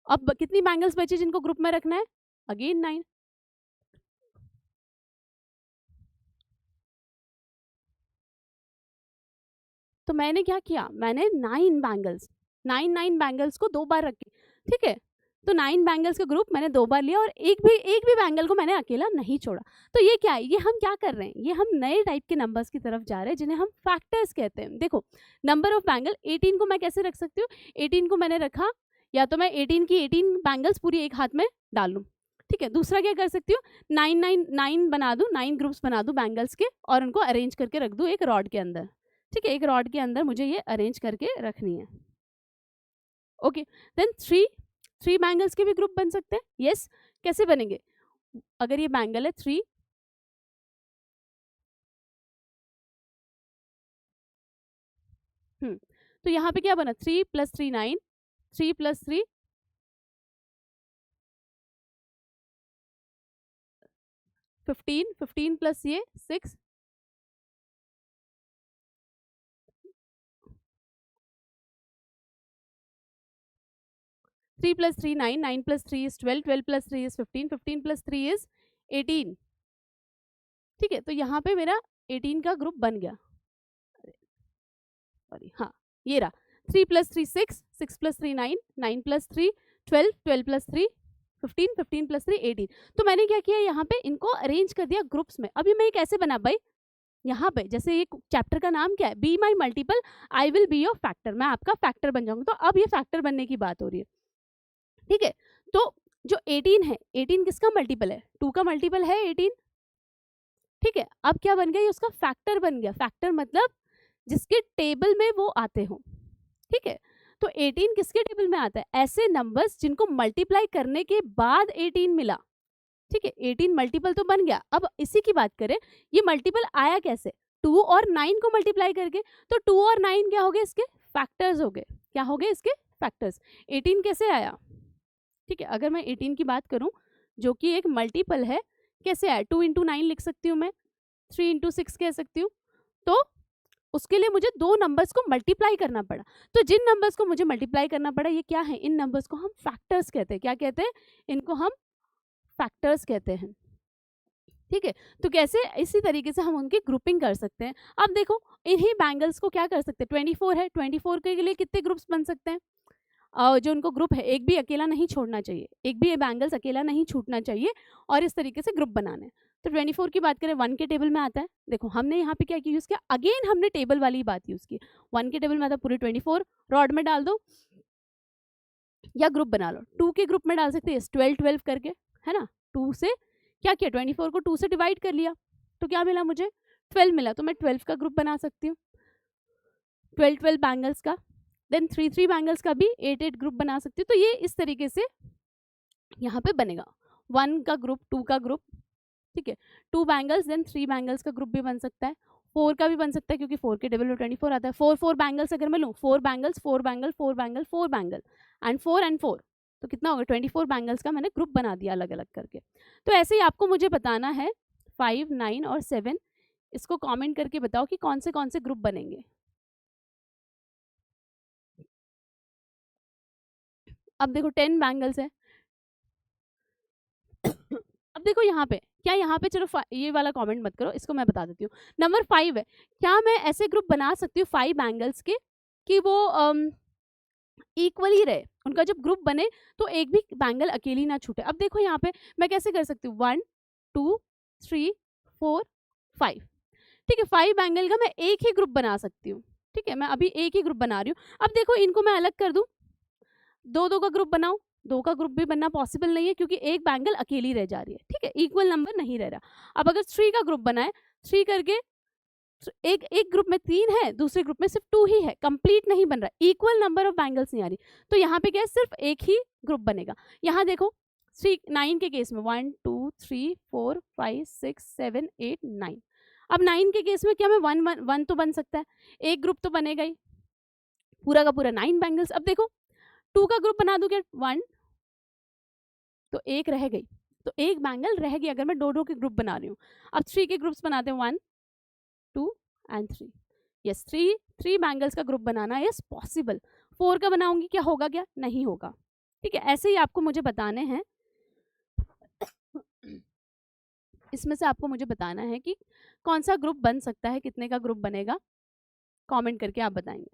अब कितनी बैंगल्स बची जिनको ग्रुप में रखना है, अगेन 9। तो मैंने क्या किया, मैंने 9 बैंगल्स को 2 बार रखे। ठीक है, तो 9 बैंगल्स का ग्रुप मैंने 2 बार लिया और एक भी बैंगल को मैंने अकेला नहीं छोड़ा। तो ये क्या है, ये हम क्या कर रहे हैं, ये हम नए टाइप के नंबर्स की तरफ जा रहे हैं जिन्हें हम फैक्टर्स कहते हैं। देखो नंबर ऑफ बैंगल 18 को मैं कैसे रख सकती हूँ, 18 को मैंने रखा, या तो मैं 18 की 18 बैंगल्स पूरी एक हाथ में डाल लूँ। ठीक है, दूसरा क्या कर सकती हूँ, 9 बना दूँ, 9 ग्रुप्स बना दूँ बैंगल्स के और उनको अरेंज करके रख दूँ एक रॉड के अंदर। ठीक है, एक रॉड के अंदर मुझे ये अरेंज करके रखनी है। ओके, देन 3 बैंगल्स के भी ग्रुप बन सकते हैं। यस, कैसे बनेंगे, अगर ये बैंगल है 3, तो यहाँ पे क्या बना, 3 + 3 9, 3 + 3 15, 15 प्लस ये 6, 3 + 3 9, 9 + 3 is 12, 12 + 3 is 15, 15 + 3 is 18। ठीक है, तो यहाँ पे मेरा 18 का ग्रुप बन गया। सॉरी, हाँ ये रहा, 3 + 3 6, 6 + 3 9, 9 + 3 12, 12 + 3 15, 15 + 3 18। तो मैंने क्या किया, यहाँ पे इनको अरेंज कर दिया ग्रुप्स में। अभी मैं ये कैसे बना भाई, यहाँ पे जैसे ये चैप्टर का नाम क्या है, be my multiple, I will be your factor, मैं आपका फैक्टर बन जाऊंगा। तो अब ये फैक्टर बनने की बात हो रही है। ठीक है, तो जो 18 है, 18 किसका मल्टीपल है, 2 का मल्टीपल है 18। ठीक है, अब क्या बन गया, ये उसका फैक्टर बन गया। फैक्टर मतलब जिसके टेबल में वो आते हो। ठीक है, तो 18 किसके टेबल में आता है, ऐसे नंबर्स जिनको मल्टीप्लाई करने के बाद 18 मिला। ठीक है, 18 मल्टीपल तो बन गया। अब इसी की बात करें, ये मल्टीपल आया कैसे, 2 और 9 को मल्टीप्लाई करके। तो 2 और 9 क्या हो गए, इसके फैक्टर्स हो गए। क्या हो गए, इसके फैक्टर्स। 18 कैसे आया, ठीक है, अगर मैं 18 की बात करूं जो कि एक मल्टीपल है, कैसे आया, 2 × 9 लिख सकती हूँ मैं, 3 × 6 कह सकती हूँ। तो उसके लिए मुझे 2 नंबर्स को मल्टीप्लाई करना पड़ा। तो जिन नंबर्स को मुझे मल्टीप्लाई करना पड़ा, ये क्या है, इन नंबर्स को हम फैक्टर्स कहते हैं। क्या कहते हैं, इनको हम फैक्टर्स कहते हैं। ठीक है, तो कैसे, इसी तरीके से हम उनकी ग्रुपिंग कर सकते हैं। अब देखो इन्हीं बैंगल्स को क्या कर सकते हैं, 24 है, 24 के लिए कितने ग्रुप्स बन सकते हैं, जो उनको ग्रुप है, एक भी अकेला नहीं छोड़ना चाहिए, एक भी ये बैंगल्स अकेला नहीं छूटना चाहिए, और इस तरीके से ग्रुप बनाने हैं। तो 24 की बात करें, 1 के टेबल में आता है। देखो हमने यहाँ पे क्या यूज़ किया, अगेन हमने टेबल वाली बात यूज़ की। 1 के टेबल में आता है, पूरे 24 रॉड में डाल दो या ग्रुप बना लो। 2 के ग्रुप में डाल सकते हैं 12 12 करके, है ना। 2 से क्या किया, 24 को 2 से डिवाइड कर लिया, तो क्या मिला मुझे, 12 मिला। तो मैं 12 का ग्रुप बना सकती हूँ, 12 12 बैंगल्स का। देन 3 3 बैंगल्स का भी 8 8 ग्रुप बना सकती हूँ। तो ये इस तरीके से यहाँ पे बनेगा, 1 का ग्रुप, 2 का ग्रुप। ठीक है, 2 बैंगल्स, देन 3 बैंगल्स का ग्रुप भी बन सकता है, 4 का भी बन सकता है क्योंकि 4 के टेबल में 24 आता है। 4 4 बैंगल्स अगर मैं लूँ, 4 bangles 4 bangle 4 bangle 4 bangle and 4, तो कितना होगा, 24 बैंगल्स का मैंने ग्रुप बना दिया अलग अलग करके। तो ऐसे ही आपको मुझे बताना है 5, 9 और 7, इसको कमेंट करके बताओ कि कौन से ग्रुप बनेंगे। अब देखो 10 बैंगल्स है। अब देखो यहाँ पे क्या, यहाँ पे चलो ये वाला कमेंट मत करो, इसको मैं बता देती हूँ। नंबर 5 है, क्या मैं ऐसे ग्रुप बना सकती हूँ 5 बैंगल्स के कि वो इक्वली रहे, उनका जब ग्रुप बने तो एक भी बैंगल अकेली ना छूटे। अब देखो यहाँ पे मैं कैसे कर सकती हूँ, 1 2 3 4 5, ठीक है। 5 बैंगल का मैं एक ही ग्रुप बना सकती हूँ, ठीक है। मैं अभी एक ही ग्रुप बना रही हूँ। अब देखो इनको मैं अलग कर दूं, 2 2 का ग्रुप बनाऊं, 2 का ग्रुप भी बनना पॉसिबल नहीं है क्योंकि एक बैंगल अकेली रह जा रही है, ठीक है, इक्वल नंबर नहीं रह रहा। अब अगर 3 का ग्रुप बनाए, 3 करके एक एक ग्रुप में 3 है, दूसरे ग्रुप में सिर्फ 2 ही है, कंप्लीट नहीं बन रहा, इक्वल नंबर ऑफ बैंगल्स नहीं आ रही, तो यहाँ पे क्या है, सिर्फ एक ही ग्रुप बनेगा। यहाँ देखो 9 के केस में 1 2 3 4 5 6 7 8 9, अब 9 के केस में क्या, मैं 1 तो बन सकता है, एक ग्रुप तो बनेगा ही, पूरा का पूरा 9 बैंगल्स। अब देखो 2 का ग्रुप बना दूं क्या, 1 तो एक रह गई, तो एक बैंगल रह गई अगर मैं 2 के ग्रुप बना रही हूँ। अब 3 के ग्रुप्स बनाते हैं, 1 2 एंड 3, यस 3 बैंगल्स का ग्रुप बनाना इज पॉसिबल। 4 का बनाऊंगी, क्या होगा, क्या नहीं होगा, ठीक है। ऐसे ही आपको मुझे बताने हैं, इसमें से आपको मुझे बताना है कि कौन सा ग्रुप बन सकता है, कितने का ग्रुप बनेगा, कमेंट करके आप बताएंगे।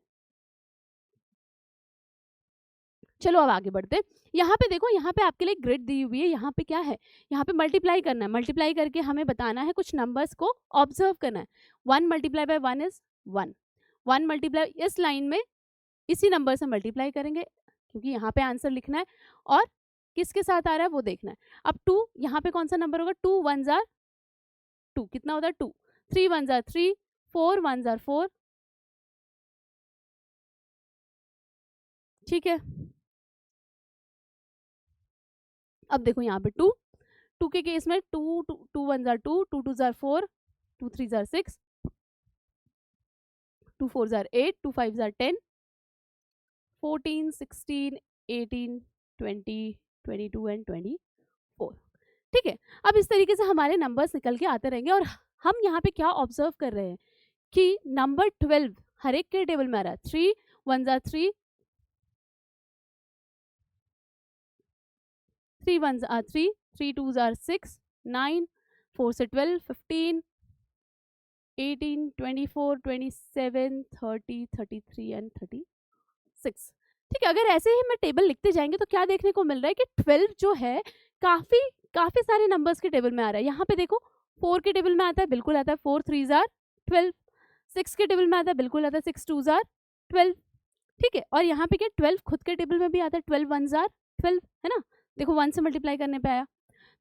चलो अब आगे बढ़ते हैं। यहाँ पे देखो, यहाँ पे आपके लिए ग्रिड दी हुई है, यहाँ पे क्या है, यहाँ पे मल्टीप्लाई करना है, मल्टीप्लाई करके हमें बताना है, कुछ नंबर्स को ऑब्जर्व करना है। 1 मल्टीप्लाई बाय 1 इज 1, 1 मल्टीप्लाई इस लाइन में इसी नंबर से मल्टीप्लाई करेंगे क्योंकि यहाँ पे आंसर लिखना है और किसके साथ आ रहा है वो देखना है। अब 2 यहाँ पे कौन सा नंबर होगा, 2 1 जार 2, कितना होता है 2, 3 1 जार 3, 4 1 जार 4, ठीक है। अब देखो यहाँ पे 2 के केस में 2 2 1 jar 2, 2 2 jar 4, 2 3 jar 6, 2 4 jar 8, 2 5 jar 10, 14 16 18 20 22 and 24, ठीक है। अब इस तरीके से हमारे नंबर्स निकल के आते रहेंगे और हम यहाँ पे क्या ऑब्जर्व कर रहे हैं कि नंबर 12 हर एक के टेबल में आ रहा है। 3 1 जार 3, 3 1 जार 3, 3 2 जार 6, 9 4 से 12 15 18 24 27 30 33 एंड 36, ठीक है। अगर ऐसे ही मैं टेबल लिखते जाएंगे तो क्या देखने को मिल रहा है कि 12 जो है काफी काफी सारे नंबर्स के टेबल में आ रहा है। यहाँ पे देखो 4 के टेबल में आता है, बिल्कुल आता है, 4 3 जार 12, 6 के टेबल में आता है, बिल्कुल आता है, 6 2 जार 12, ठीक है। और यहाँ पे क्या 12 खुद के टेबल में भी आता है, 12 1 जार 12, है ना, देखो 1 से मल्टीप्लाई करने पे आया।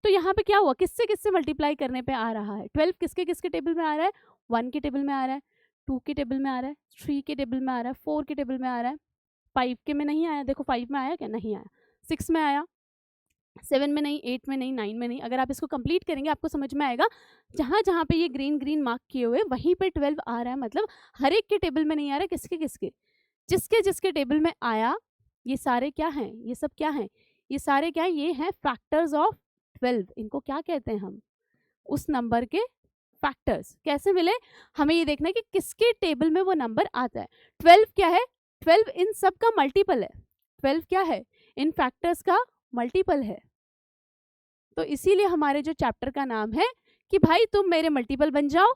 तो यहाँ पे क्या हुआ, किससे किससे मल्टीप्लाई करने पे आ रहा है, 12 किसके किसके टेबल में आ रहा है, 1 के टेबल में आ रहा है, 2 के टेबल में आ रहा है, 3 के टेबल में आ रहा है, 4 के टेबल में आ रहा है, 5 के में नहीं आया, देखो 5 में आया क्या, नहीं आया, 6 में आया, 7 में नहीं, 8 में नहीं, 9 में नहीं। अगर आप इसको कंप्लीट करेंगे आपको समझ में आएगा, जहाँ जहाँ पे ये ग्रीन ग्रीन मार्क किए हुए वहीं पे 12 आ रहा है, मतलब हर एक के टेबल में नहीं आ रहा है, किसके किसके, जिसके जिसके टेबल में आया, ये सारे क्या हैं, ये सब क्या हैं, ये सारे क्या है, ये हैं फैक्टर्स ऑफ 12, इनको क्या कहते हैं हम, उस नंबर के फैक्टर्स। कैसे मिले, हमें ये देखना है कि किसके टेबल में वो नंबर आता है। 12 क्या है, 12 इन सब का मल्टीपल है, 12 क्या है, इन फैक्टर्स का मल्टीपल है। तो इसीलिए हमारे जो चैप्टर का नाम है कि भाई तुम मेरे मल्टीपल बन जाओ,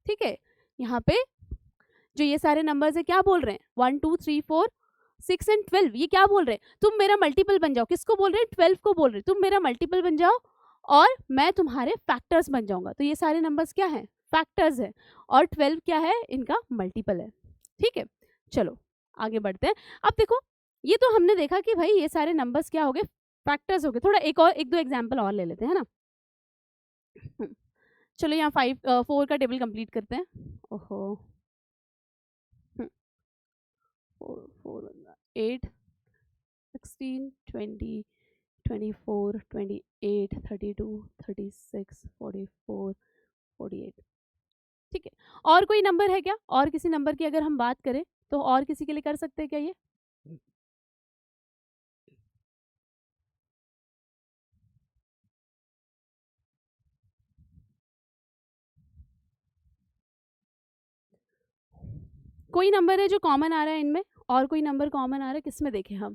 ठीक है। यहाँ पे जो ये सारे नंबर्स है क्या बोल रहे हैं, 1 2 3 4 6 एंड 12, ये क्या बोल रहे हैं, तुम मेरा मल्टीपल बन जाओ, किसको बोल रहे हैं, 12 को बोल रहे हैं, तुम मेरा मल्टीपल बन जाओ और मैं तुम्हारे फैक्टर्स बन जाऊंगा। तो ये सारे नंबर्स क्या हैं, फैक्टर्स है, और 12 क्या है, इनका मल्टीपल है, ठीक है। चलो आगे बढ़ते हैं। अब देखो ये तो हमने देखा कि भाई ये सारे नंबर्स क्या हो गए, फैक्टर्स हो गए। थोड़ा एक दो एग्जाम्पल और ले लेते हैं, है ना। चलो यहाँ 4 का टेबल कंप्लीट करते हैं। ओहो 4 4 8 16 20 24 28 32 36 44 48, ठीक है। और कोई नंबर है क्या, और किसी नंबर की अगर हम बात करें तो और किसी के लिए कर सकते हैं क्या ये, कोई नंबर है जो कॉमन आ रहा है इनमें, और कोई नंबर कॉमन आ रहा है, किसमें देखें हम?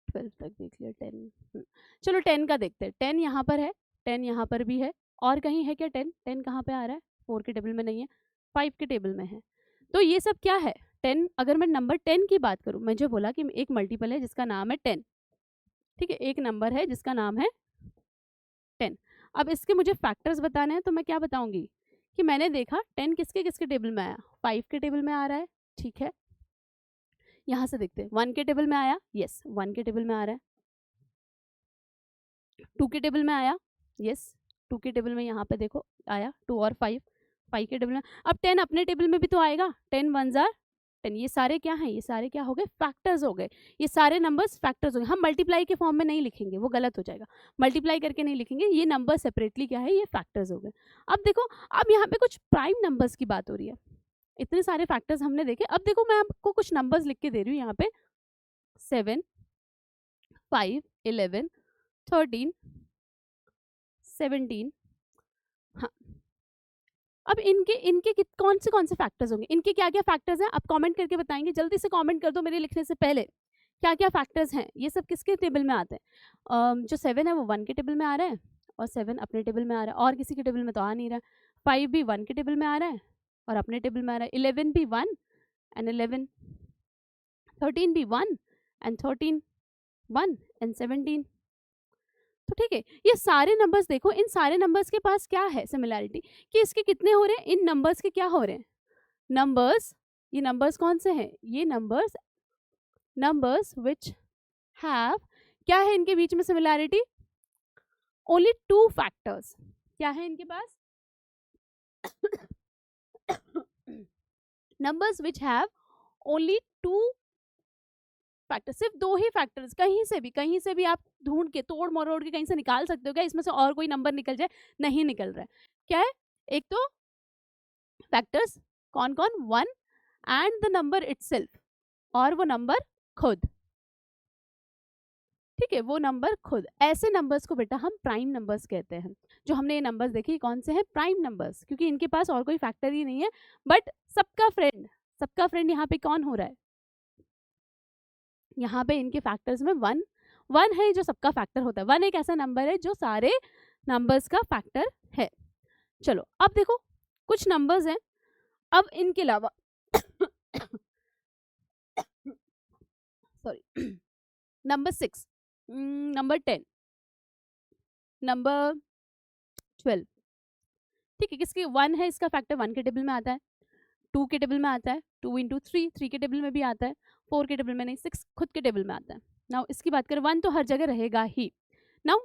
12 तक देख लिया, 10। चलो 10 का देखते हैं। 10 यहाँ पर है, 10 यहाँ पर भी है, और कहीं है क्या 10? 10 कहाँ पे आ रहा है? 4 के टेबल में नहीं है, 5 के टेबल में है। तो ये सब क्या है? 10। अगर मैं नंबर 10 की बात करूँ, मुझे बोला कि एक मल्टीपल है जिसका नाम है 10, ठीक है, एक नंबर है जिसका नाम है 10। अब इसके मुझे फैक्टर्स बताने हैं, तो मैं क्या बताऊंगी कि मैंने देखा 10 किसके किसके टेबल में आया, 5 के टेबल में आ रहा है, ठीक है। यहाँ से देखते हैं, 1 के टेबल में आया, यस 1 के टेबल में आ रहा है। 2 के टेबल में आया, यस 2 के टेबल में यहाँ पे देखो आया, 2 और 5, 5 के टेबल में। अब 10 अपने टेबल में भी तो आएगा, 10 1 जार 10। ये सारे क्या हैं? ये सारे क्या हो गए? फैक्टर्स हो गए। ये सारे नंबर्स फैक्टर्स हो गए। हम मल्टीप्लाई के फॉर्म में नहीं लिखेंगे, वो गलत हो जाएगा, मल्टीप्लाई करके नहीं लिखेंगे, ये नंबर सेपरेटली क्या है? ये फैक्टर्स हो गए। अब देखो, अब यहाँ पे कुछ प्राइम नंबर्स की बात हो रही है। इतने सारे फैक्टर्स हमने देखे, अब देखो मैं आपको कुछ नंबर्स लिख के दे रही हूँ यहाँ पे, 7 5 11 13 17। हाँ, अब इनके इनके कौन से फैक्टर्स होंगे? इनके क्या क्या फैक्टर्स हैं? आप कमेंट करके बताएंगे, जल्दी से कमेंट कर दो मेरे लिखने से पहले। क्या क्या फैक्टर्स हैं? ये सब किसके टेबल में आते हैं? जो 7 है वो 1 के टेबल में आ रहा है, और 7 अपने टेबल में आ रहा है, और किसी के टेबल में तो आ नहीं रहा। 5 भी 1 के टेबल में आ रहा है और अपने टेबल में आ रहा है। 11 भी 1 एंड 11। 13 भी 1 एंड 13, 1 एंड 17। तो ठीक है, ये सारे नंबर्स देखो, इन सारे नंबर्स के पास क्या है सिमिलैरिटी, कि इसके कितने हो रहे हैं? इन नंबर्स के क्या हो रहे हैं? नंबर्स, ये नंबर्स कौन से हैं? ये नंबर्स विच हैव, क्या है इनके बीच में सिमिलैरिटी? Only 2 factors. क्या है इनके पास? Numbers which have only 2 factor, सिर्फ 2 ही फैक्टर्स। कहीं से भी आप ढूंढ के तोड़ मरोड़ के कहीं से निकाल सकते हो क्या इसमें से और कोई नंबर निकल जाए? नहीं निकल रहा है। क्या है? एक तो फैक्टर्स कौन कौन? 1 एंड द नंबर इटसेल्फ, और वो नंबर खुद, ठीक है, वो नंबर खुद। ऐसे नंबर्स को बेटा हम प्राइम नंबर्स कहते हैं। जो हमने ये नंबर्स देखे, कौन से हैं? प्राइम नंबर्स, क्योंकि इनके पास और कोई फैक्टर ही नहीं है, बट सबका फ्रेंड यहाँ पे कौन हो रहा है? यहाँ पे इनके फैक्टर्स में 1 है जो सबका फैक्टर होता है। 1 एक ऐसा नंबर है जो सारे नंबर्स का फैक्टर है। चलो अब देखो कुछ नंबर्स हैं, अब इनके अलावा सॉरी, नंबर 6, नंबर 10, नंबर 12, ठीक है, किसके 1 है, इसका फैक्टर 1 के टेबल में आता है, 2 के टेबल में आता है, 2 इंटू 3 के टेबल में भी आता है, 4 के टेबल में नहीं, 6 खुद के टेबल में आता है। नाउ इसकी बात करें, 1 तो हर जगह रहेगा ही। नाउ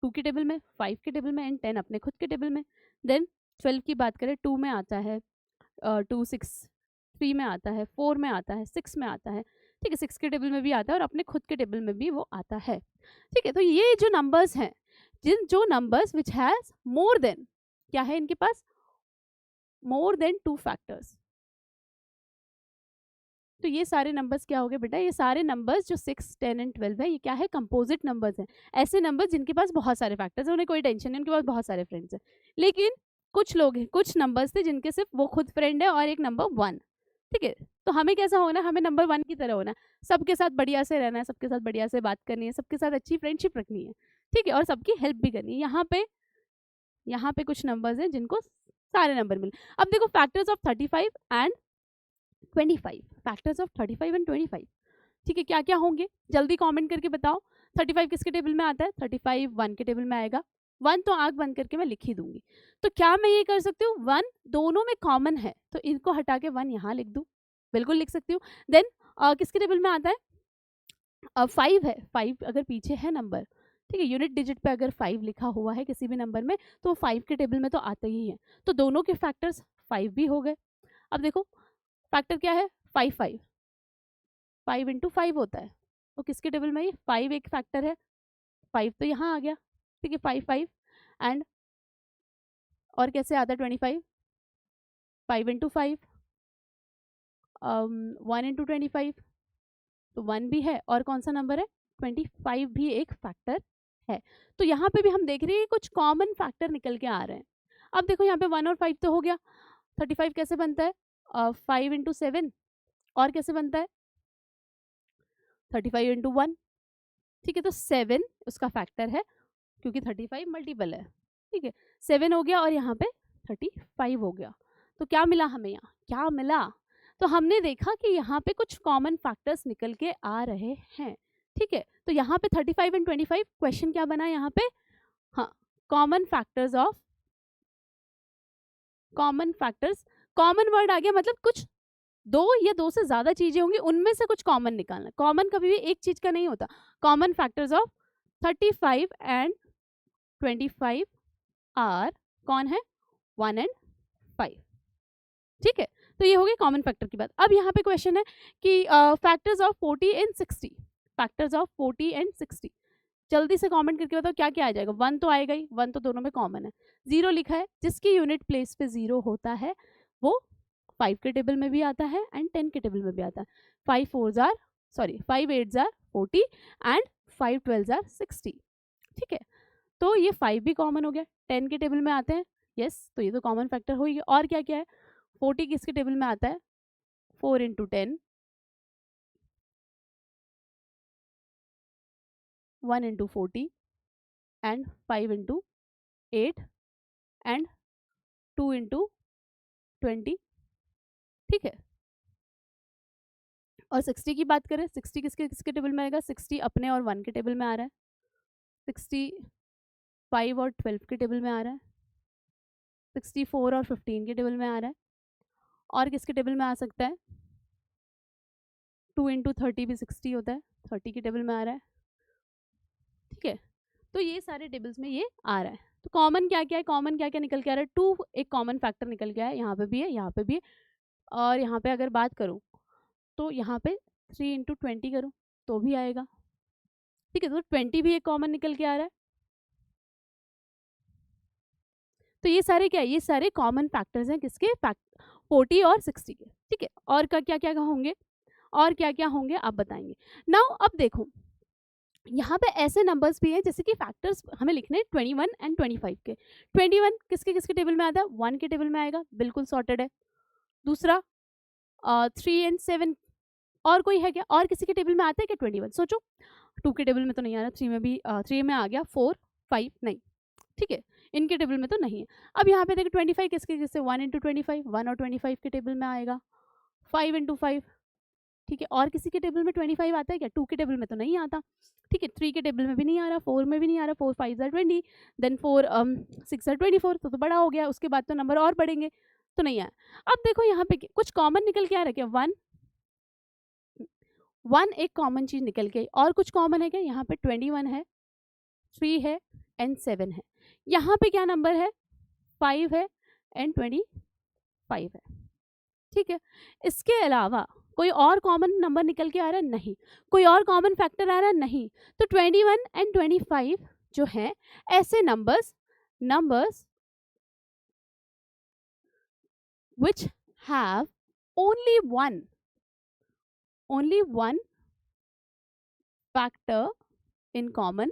2 के टेबल में, 5 के टेबल में एंड 10 अपने खुद के टेबल में। देन 12 की बात करें, 2 में आता है, 2 6 3 में आता है, 4 में आता है, 6 में आता है, ठीक है, 6 के टेबल में भी आता है और अपने खुद के टेबल में भी वो आता है। ठीक है, तो ये जो नंबर्स हैं, जो numbers which has more than, क्या है इनके पास? More than 2 factors. तो ये सारे नंबर्स क्या हो गए बेटा? ये सारे नंबर्स जो 6 10 एंड 12 है, ये क्या है? कंपोजिट नंबर्स हैं। ऐसे नंबर्स जिनके पास बहुत सारे फैक्टर्स हैं, उन्हें कोई टेंशन नहीं, उनके पास बहुत सारे फ्रेंड्स हैं। लेकिन कुछ लोग हैं, कुछ नंबर्स थे जिनके सिर्फ वो खुद फ्रेंड है और एक नंबर 1, ठीक है। तो हमें कैसा होना है? हमें नंबर 1 की तरह होना है, सबके साथ बढ़िया से रहना है, सबके साथ बढ़िया से बात करनी है, सबके साथ अच्छी फ्रेंडशिप रखनी है, ठीक है, और सबकी हेल्प भी करनी है। यहाँ पे कुछ नंबर्स हैं जिनको सारे नंबर मिले। अब देखो factors of 35 and 25, factors of 35 and 25, ठीक है, क्या क्या होंगे? जल्दी कमेंट करके बताओ। 35 किसके टेबल में आता है? 35 1 के टेबल में आएगा। 1 तो आंख बंद करके मैं लिख ही दूंगी। तो क्या मैं ये कर सकती हूँ? 1 दोनों में कॉमन है, तो इनको हटा के 1 यहाँ लिख दूँ, बिल्कुल लिख सकती हूँ। देन किसके टेबल में आता है? 5 है, 5 अगर पीछे है नंबर, ठीक है, यूनिट डिजिट पे अगर 5 लिखा हुआ है किसी भी नंबर में, तो 5 के टेबल में तो आता ही है, तो दोनों के फैक्टर्स 5 भी हो गए। अब देखो फैक्टर क्या है? 5 5 5 इंटू 5 होता है, तो किसके टेबल में? ये 5 एक फैक्टर है, 5 तो यहाँ आ गया, ठीक है, 5 5 एंड और कैसे आता है? 25, 5 इंटू 5, 1 इंटू 25, तो 1 भी है और कौन सा नंबर है? 25 भी एक फैक्टर है। तो यहाँ पे भी हम देख रहे हैं कुछ कॉमन फैक्टर निकल के आ रहे हैं। अब देखो यहाँ पे 1 और 5 तो हो गया। 35 कैसे बनता है? 5 इंटू 7। और कैसे बनता है? 35 इंटू 1। ठीक है, तो 7 उसका फैक्टर है क्योंकि 35 मल्टीपल है। ठीक है, 7 हो गया और यहाँ पे 35 हो गया। तो क्या मिला हमें? यहाँ क्या मिला? तो हमने देखा कि यहाँ पे कुछ कॉमन फैक्टर्स निकल के आ रहे हैं। ठीक है, तो यहाँ पे 35 एंड 25 क्वेश्चन क्या बना यहाँ पे? हाँ, common factors of, common factors, common word आ गया, मतलब कुछ दो या दो से ज्यादा चीजें होंगी, उनमें से कुछ कॉमन निकालना। कॉमन कभी भी एक चीज का नहीं होता। Common factors of 35 and 25 are कौन है? 1 एंड 5। ठीक है, तो ये हो गई कॉमन फैक्टर की बात। अब यहाँ पे क्वेश्चन है कि factors of 40 and 60, factors of 40 and 60, जल्दी से कमेंट करके बताओ क्या क्या आ जाएगा। 1 तो आएगा ही, 1 तो दोनों में कॉमन है। 0 लिखा है, जिसकी यूनिट प्लेस पे 0 होता है वो 5 के टेबल में भी आता है एंड 10 के टेबल में भी आता है। 5 8 आर 40 एंड 5 12 आर 60। ठीक है, तो ये 5 भी कॉमन हो गया, 10 के टेबल में आते हैं। यस, तो ये तो कॉमन फैक्टर हो ही गया। और क्या क्या है? 40 किसके टेबल में आता है? 4 into 10, 1 into 40 and 5 into 8 and 2 into 20। ठीक है, और 60 की बात करें, 60 किसके किसके टेबल में आएगा? 60 अपने और 1 के टेबल में आ रहा है। 60 5 और 12 के टेबल में आ रहा है। 64 और 15 के टेबल में आ रहा है। और किसके टेबल में आ सकता है? 2 इंटू 30 भी 60 होता है, 30 के टेबल में आ रहा है। ठीक है, तो ये सारे टेबल्स में ये आ रहा है। तो कॉमन क्या क्या है? कॉमन क्या क्या निकल के आ रहा है? 2 एक कॉमन फैक्टर निकल के आया है, यहाँ पे भी है, यहाँ पे भी है। और यहाँ पे अगर बात करूँ तो यहाँ पे 3 इंटू 20 करूँ तो भी आएगा। ठीक है, तो 20 भी एक कॉमन निकल के आ रहा है। तो ये सारे क्या है? ये सारे कॉमन फैक्टर्स हैं किसके? 40 और 60 के। ठीक है, और क्या क्या होंगे? और क्या क्या होंगे आप बताएंगे। नाउ अब देखो, यहाँ पे ऐसे नंबर्स भी हैं जैसे कि फैक्टर्स हमें लिखने 21 एंड 25 के। 21 किसके किसके टेबल में आता है? 1 के टेबल में आएगा, बिल्कुल सॉर्टेड है। दूसरा 3 एंड 7, और कोई है क्या? और किसी के टेबल में आता है क्या 21? सोचो, 2 के टेबल में तो नहीं आ रहा, 3 में भी 3 में आ गया, 4 5 नहीं। ठीक है, इनके टेबल में तो नहीं है। अब यहाँ पे देखो 25 किसके किससे? 1 इंटू 25, 1 और 25 के टेबल में आएगा। 5 इंटू 5। ठीक है, और किसी के टेबल में 25 आता है क्या? 2 के टेबल में तो नहीं आता। ठीक है, 3 के टेबल में भी नहीं आ रहा, 4 में भी नहीं आ रहा। 4 5 आर 20, देन 4 6 आर 24, तो बड़ा हो गया। उसके बाद तो नंबर और बढ़ेंगे, तो नहीं आया। अब देखो यहाँ पे कुछ कॉमन निकल के आ रहा है क्या? 1 एक कॉमन चीज निकल के आई। और कुछ कॉमन है क्या? यहाँ पे 21 है, 3 है एंड 7 है। यहाँ पे क्या नंबर है? 5 है एंड 25 है। ठीक है, इसके अलावा कोई और कॉमन नंबर निकल के आ रहा है? नहीं। कोई और कॉमन फैक्टर आ रहा है? नहीं। तो 21 एंड 25 जो है ऐसे numbers which have only one factor in common,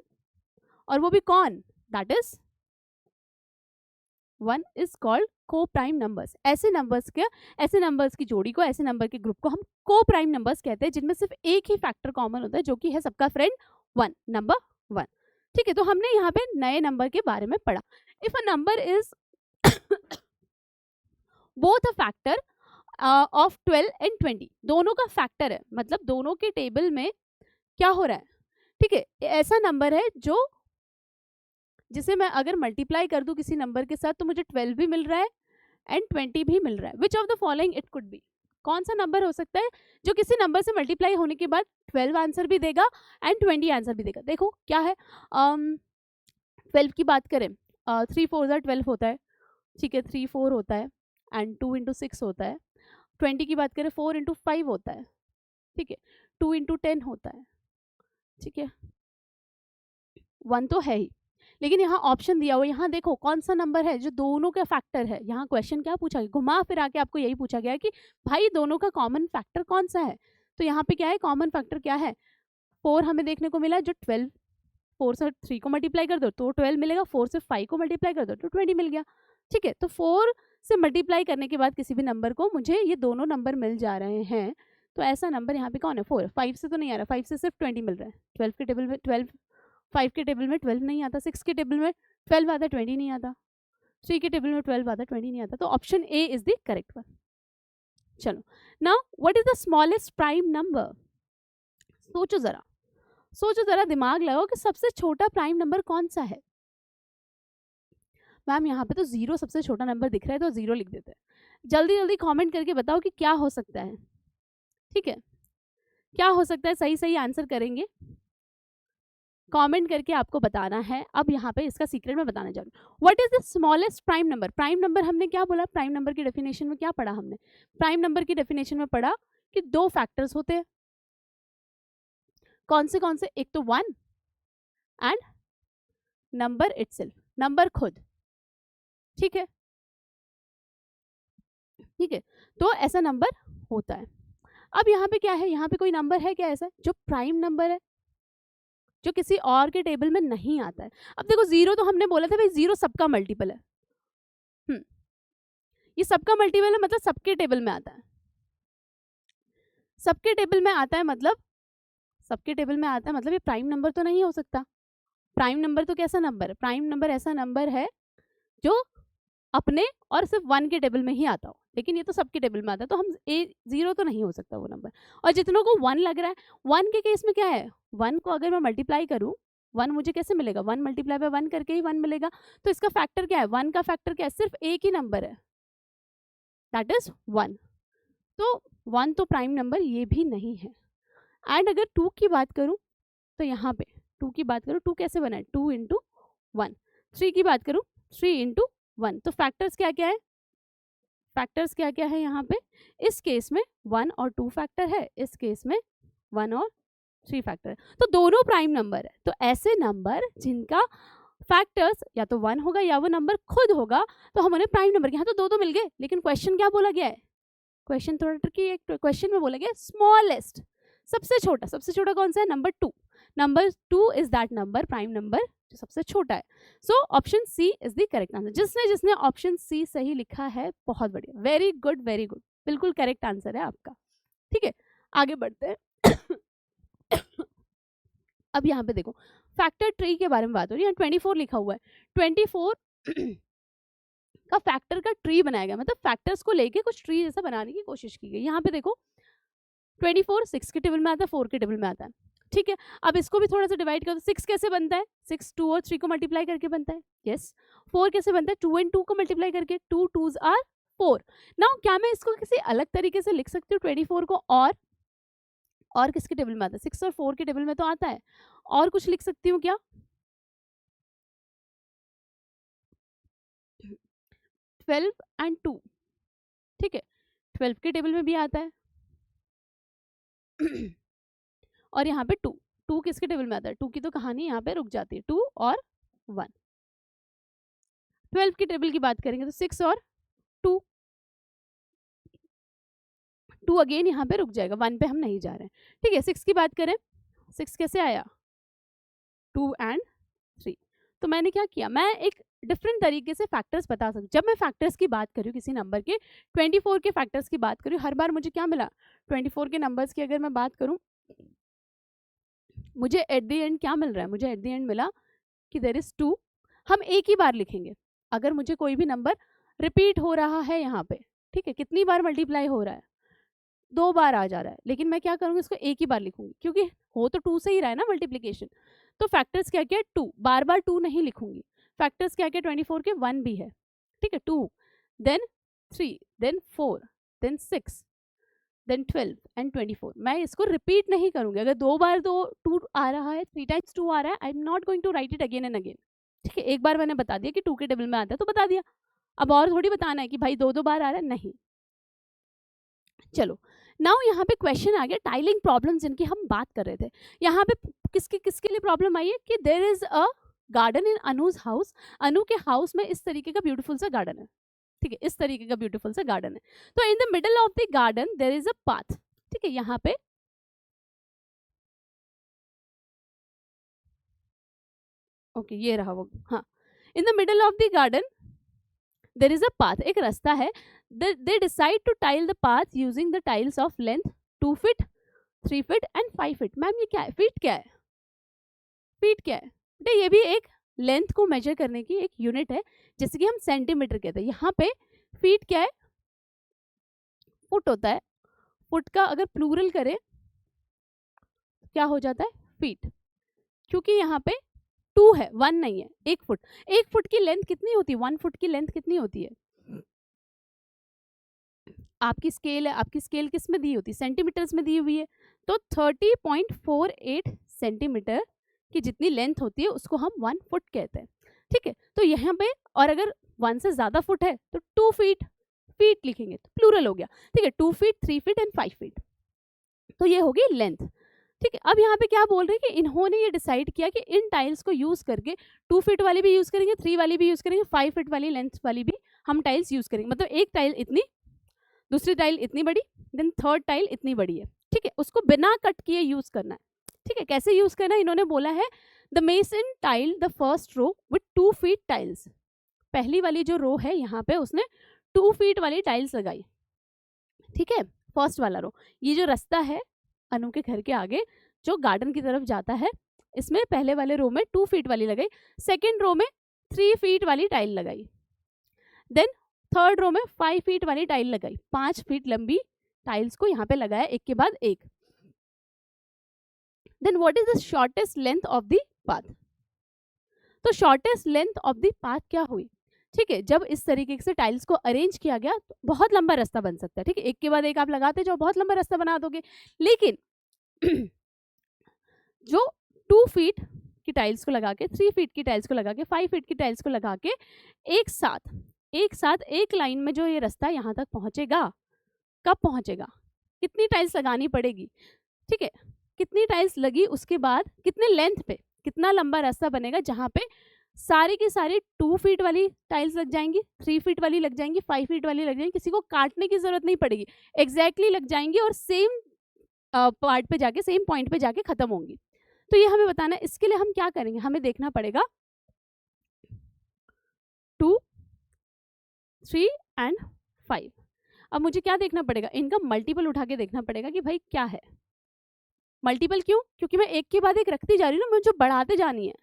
और वो भी कौन? That is one is called को प्राइम नंबर्स। ऐसे नंबर्स की जोड़ी को, ऐसे नंबर के ग्रुप को हम को प्राइम नंबर्स कहते हैं, जिनमें सिर्फ एक ही फैक्टर कॉमन होता है, जो कि है सबका फ्रेंड 1, नंबर 1। ठीक है, तो हमने यहाँ पे नए नंबर के बारे में पढ़ा। If a number is both a factor of 12 and 20, दोनों का फैक्टर है, मतलब दोनों के टेबल में क्या हो रहा है? ठीक है, ऐसा नंबर है जो जिसे मैं अगर मल्टीप्लाई कर दूं किसी नंबर के साथ तो मुझे 12 भी मिल रहा है एंड 20 भी मिल रहा है। Which of the following it could be? कौन सा नंबर हो सकता है जो किसी नंबर से मल्टीप्लाई होने के बाद 12 आंसर भी देगा एंड 20 आंसर भी देगा? देखो क्या है। 12 की बात करें, 3 4 12 होता है। ठीक है, 3 4 होता है एंड 2 इंटू 6 होता है। 20 की बात करें 4 इंटू 5 होता है। ठीक है, 2 इंटू 10 होता है। ठीक है, 1 तो है ही, लेकिन यहाँ ऑप्शन दिया हुआ, यहाँ देखो कौन सा नंबर है जो दोनों का फैक्टर है। यहाँ क्वेश्चन क्या पूछा गया? घुमा फिरा के आपको यही पूछा गया कि भाई दोनों का कॉमन फैक्टर कौन सा है। तो यहाँ पे क्या है? कॉमन फैक्टर क्या है? 4 हमें देखने को मिला जो 12 4 से 3 को मल्टीप्लाई कर दो तो 12 मिलेगा, 4 से 5 को मल्टीप्लाई कर दो तो 20 मिल गया। ठीक है, तो 4 से मल्टीप्लाई करने के बाद किसी भी नंबर को मुझे ये दोनों नंबर मिल जा रहे हैं, तो ऐसा नंबर यहाँ पे कौन है? 4। 5 से तो नहीं आ रहा, 5 से सिर्फ 20 मिल रहा है। 12 के टेबल में 12, 5 के टेबल में 12 नहीं आता, 6 के टेबल में 12 आता, 20 नहीं आता, 3 के टेबल में 12 आता, 20 नहीं आता, तो option A is the correct one. चलो, now what is the smallest prime number? सोचो जरा, सोचो जरा, दिमाग लगाओ कि सबसे छोटा प्राइम नंबर कौन सा है। मैम यहाँ पे तो 0 सबसे छोटा नंबर दिख रहा है तो 0 लिख देते हैं। जल्दी जल्दी कमेंट करके बताओ कि क्या हो सकता है। ठीक है, क्या हो सकता है? सही सही आंसर करेंगे, कमेंट करके आपको बताना है। अब यहाँ पे इसका सीक्रेट मैं बताना चाह रही हूँ। What is the smallest prime number? Prime number हमने क्या बोला? प्राइम नंबर की डेफिनेशन में क्या पढ़ा हमने? प्राइम नंबर की डेफिनेशन में पढ़ा कि 2 फैक्टर्स होते हैं। कौन से? एक तो 1 एंड नंबर इटसेल्फ, नंबर खुद। ठीक है, ठीक है, तो ऐसा नंबर होता है। अब यहाँ पे क्या है? यहाँ पे कोई नंबर है क्या ऐसा जो प्राइम नंबर है, जो किसी और के टेबल में नहीं आता है? अब देखो 0 तो हमने बोला था भाई 0 सबका मल्टीपल है। ये सबका मल्टीपल है मतलब सबके टेबल में आता है। सबके टेबल में आता है मतलब, सबके टेबल में आता है मतलब ये प्राइम नंबर तो नहीं हो सकता। प्राइम नंबर तो कैसा नंबर है? प्राइम नंबर ऐसा नंबर है जो अपने और सिर्फ 1 के टेबल में ही आता हो, लेकिन ये तो सबके टेबल में आता है, तो हम 0 तो नहीं हो सकता वो नंबर। और जितनों को 1 लग रहा है, 1 के केस में क्या है? 1 को अगर मैं मल्टीप्लाई करूं, 1 मुझे कैसे मिलेगा? 1 मल्टीप्लाई बाय 1 करके ही 1 मिलेगा। तो इसका फैक्टर क्या है? 1 का फैक्टर क्या है? सिर्फ एक ही नंबर है, दैट इज 1। तो 1 तो प्राइम नंबर ये भी नहीं है। एंड अगर 2 की बात करूं तो यहाँ पे 2 की बात करूं, 2 कैसे बना है? 2 इंटू 1। 3 की बात करूं, 3 इंटू 1। तो फैक्टर्स क्या क्या है? फैक्टर्स क्या क्या है यहाँ पे? इस केस में 1 और 2 फैक्टर है, इस केस में 1 और 3 फैक्टर है, तो दोनों प्राइम नंबर है। तो ऐसे नंबर जिनका फैक्टर्स या तो 1 होगा या वो नंबर खुद होगा, तो हम उन्हें प्राइम नंबर। यहाँ तो दो मिल गए, लेकिन क्वेश्चन क्या बोला गया है? क्वेश्चन थोड़ा ट्रिकी है। क्वेश्चन में बोला गया स्मॉलेस्ट, सबसे छोटा। सबसे छोटा कौन सा है? Number 2। Number 2 is that number, prime number जो सबसे छोटा है। So option C is the correct answer. जिसने ऑप्शन सी सही लिखा है, बहुत बढ़िया, वेरी गुड वेरी गुड, बिल्कुल करेक्ट आंसर है आपका। ठीक है, आगे बढ़ते हैं। अब यहाँ पे देखो, फैक्टर ट्री के बारे में बात हो रही है। 24 लिखा हुआ है, 24 का फैक्टर का ट्री बनाया गया, मतलब फैक्टर्स को लेके कुछ ट्री जैसा बनाने की कोशिश की गई। यहाँ पे देखो 24 6 के टेबल में आता है, 4 के टेबल में आता है। ठीक है, अब इसको भी थोड़ा सा डिवाइड करो। 6 कैसे बनता है? 6 2 और 3 को मल्टीप्लाई करके बनता है। यस। 4 कैसे बनता है? 2 एंड 2 को मल्टीप्लाई करके, 2 2s आर 4। नाउ क्या मैं इसको किसी अलग तरीके से लिख सकती हूँ 24 को? और किसके टेबल में आता है? 6 और 4 के टेबल में तो आता है। और कुछ लिख सकती हूँ क्या? 12 एंड 2। ठीक है, 12 के टेबल में भी आता है। और यहाँ पे 2 किसके टेबल में आता है? 2 की तो कहानी यहाँ पे रुक जाती है, 2 और 1। 12 की टेबल की बात करेंगे तो 6 और 2 अगेन यहाँ पे रुक जाएगा, 1 पे हम नहीं जा रहे हैं। ठीक है, 6 की बात करें, 6 कैसे आया? 2 एंड 3। तो मैंने क्या किया? मैं एक डिफरेंट तरीके से फैक्टर्स बता सकती हूँ। जब मैं फैक्टर्स की बात करूँ किसी नंबर के, 24 के फैक्टर्स की बात करूँ, हर बार मुझे क्या मिला? 24 के नंबर्स की अगर मैं बात करूँ, मुझे एट द एंड क्या मिल रहा है? मुझे एट द एंड मिला कि देयर इज 2। हम एक ही बार लिखेंगे। अगर मुझे कोई भी नंबर रिपीट हो रहा है यहाँ पे, ठीक है, कितनी बार मल्टीप्लाई हो रहा है? 2 बार आ जा रहा है, लेकिन मैं क्या करूँगी? इसको एक ही बार लिखूंगी, क्योंकि हो तो 2 से ही रहा है ना मल्टीप्लीकेशन। तो फैक्टर्स क्या क्या? 2, बार बार 2 नहीं लिखूंगी। फैक्टर्स क्या क्या? 24 के 1 भी है, ठीक है, 2 then 3 then 4 then 6 then 12 and 24। मैं इसको रिपीट नहीं करूंगी। अगर 2 बार 2 आ रहा है, 3 टाइम्स 2 आ रहा है, I am not going to write it again and again. ठीक है, एक बार मैंने बता दिया कि 2 के टेबल में आता है तो बता दिया। अब और थोड़ी बताना है कि भाई 2 बार आ रहा है, नहीं। चलो, नाउ यहाँ पे क्वेश्चन आ गया टाइलिंग प्रॉब्लम जिनकी हम बात कर रहे थे। यहाँ पे किसके लिए प्रॉब्लम आई है कि there is a garden in Anu's house. Anu के हाउस में इस तरीके का ब्यूटीफुल सा गार्डन है। ठीक है, इस तरीके का ब्यूटीफुल सा गार्डन है। तो in the middle of the garden there is a path. ठीक है, यहाँ पे ओके ये रहा वो, हाँ। In the middle of the garden there is a path, एक रास्ता है। They decide to tile the path using the tiles of length 2 feet, 3 feet and 5 feet. Ma'am ये क्या है? फीट क्या है? फीट क्या है बेटा? ये भी एक लेंथ को मेजर करने की एक यूनिट है, जैसे कि हम सेंटीमीटर कहते हैं। यहाँ पे फीट क्या है? फुट होता है। फुट का अगर प्लूरल करें क्या हो जाता है? फीट। क्योंकि यहाँ पे 2 है, 1 नहीं है। 1 फुट, 1 फुट की लेंथ कितनी होती है? 1 फुट की लेंथ कितनी होती है? आपकी स्केल है, आपकी स्केल किस में दी होती है? सेंटीमीटर्स में दी हुई है। तो 30.48 सेंटीमीटर की जितनी लेंथ होती है उसको हम 1 फुट कहते हैं। ठीक है, तो यहाँ पे और अगर 1 से ज्यादा फुट है तो 2 फीट, फीट लिखेंगे तो प्लूरल हो गया। ठीक है, 2 फीट, 3 फीट एंड 5 फीट। तो ये होगी लेंथ। ठीक है, अब यहाँ पे क्या बोल रहे हैं कि इन्होंने ये डिसाइड किया कि इन टाइल्स को यूज करके 2 फीट वाली भी यूज करेंगे, 3 वाली भी यूज करेंगे, 5 फीट वाली लेंथ वाली भी हम टाइल्स यूज करेंगे। मतलब एक टाइल इतनी, दूसरी टाइल इतनी बड़ी, देन थर्ड टाइल इतनी बड़ी है। ठीक है, उसको बिना कट किए यूज करना है। ठीक है, कैसे यूज करना है? इन्होंने बोला है the mason tile the first row with 2 feet tiles. पहली वाली जो रो है यहाँ पे उसने 2 फीट वाली टाइल्स लगाई। ठीक है, फर्स्ट वाला रो, ये जो रास्ता है अनु के घर के आगे जो गार्डन की तरफ जाता है, इसमें पहले वाले रो में 2 फीट वाली लगाई, सेकेंड रो में 3 फीट वाली टाइल लगाई, देन थर्ड रो में 5 फीट वाली टाइल लगाई। 5 फीट लंबी टाइल्स को यहाँ पे लगाया एक के बाद एक। Then what is the shortest length of the path? तो shortest length of the path क्या हुई? ठीक है, जब इस तरीके से टाइल्स को अरेंज किया गया तो बहुत लंबा रास्ता बन सकता है। ठीक है, एक के बाद एक आप लगाते जाओ, बहुत लंबा रास्ता बना दोगे। लेकिन जो 2 फीट की टाइल्स को लगा के, 3 फीट की टाइल्स को लगा के, 5 फीट की टाइल्स को लगा के एक साथ एक लाइन में जो ये रास्ता यहाँ तक पहुंचेगा, कब पहुंचेगा? कितनी टाइल्स लगानी पड़ेगी? ठीक है, कितनी टाइल्स लगी उसके बाद कितने लेंथ पे कितना लंबा रास्ता बनेगा, जहाँ पे सारी की सारी 2 फीट वाली टाइल्स लग जाएंगी, 3 फीट वाली लग जाएंगी, 5 फीट वाली लग जाएंगी। किसी को काटने की जरूरत नहीं पड़ेगी, एग्जैक्टली लग जाएंगी और सेम पार्ट पे जाके, सेम पॉइंट पे जाके खत्म होंगी। तो ये हमें बताना है। इसके लिए हम क्या करेंगे? हमें देखना पड़ेगा 2, 3 एंड 5। अब मुझे क्या देखना पड़ेगा? इनका मल्टीपल उठा के देखना पड़ेगा कि भाई क्या है मल्टीपल। क्यों? क्योंकि मैं एक के बाद एक रखती जा रही हूँ ना, मुझे बढ़ाते जानी है,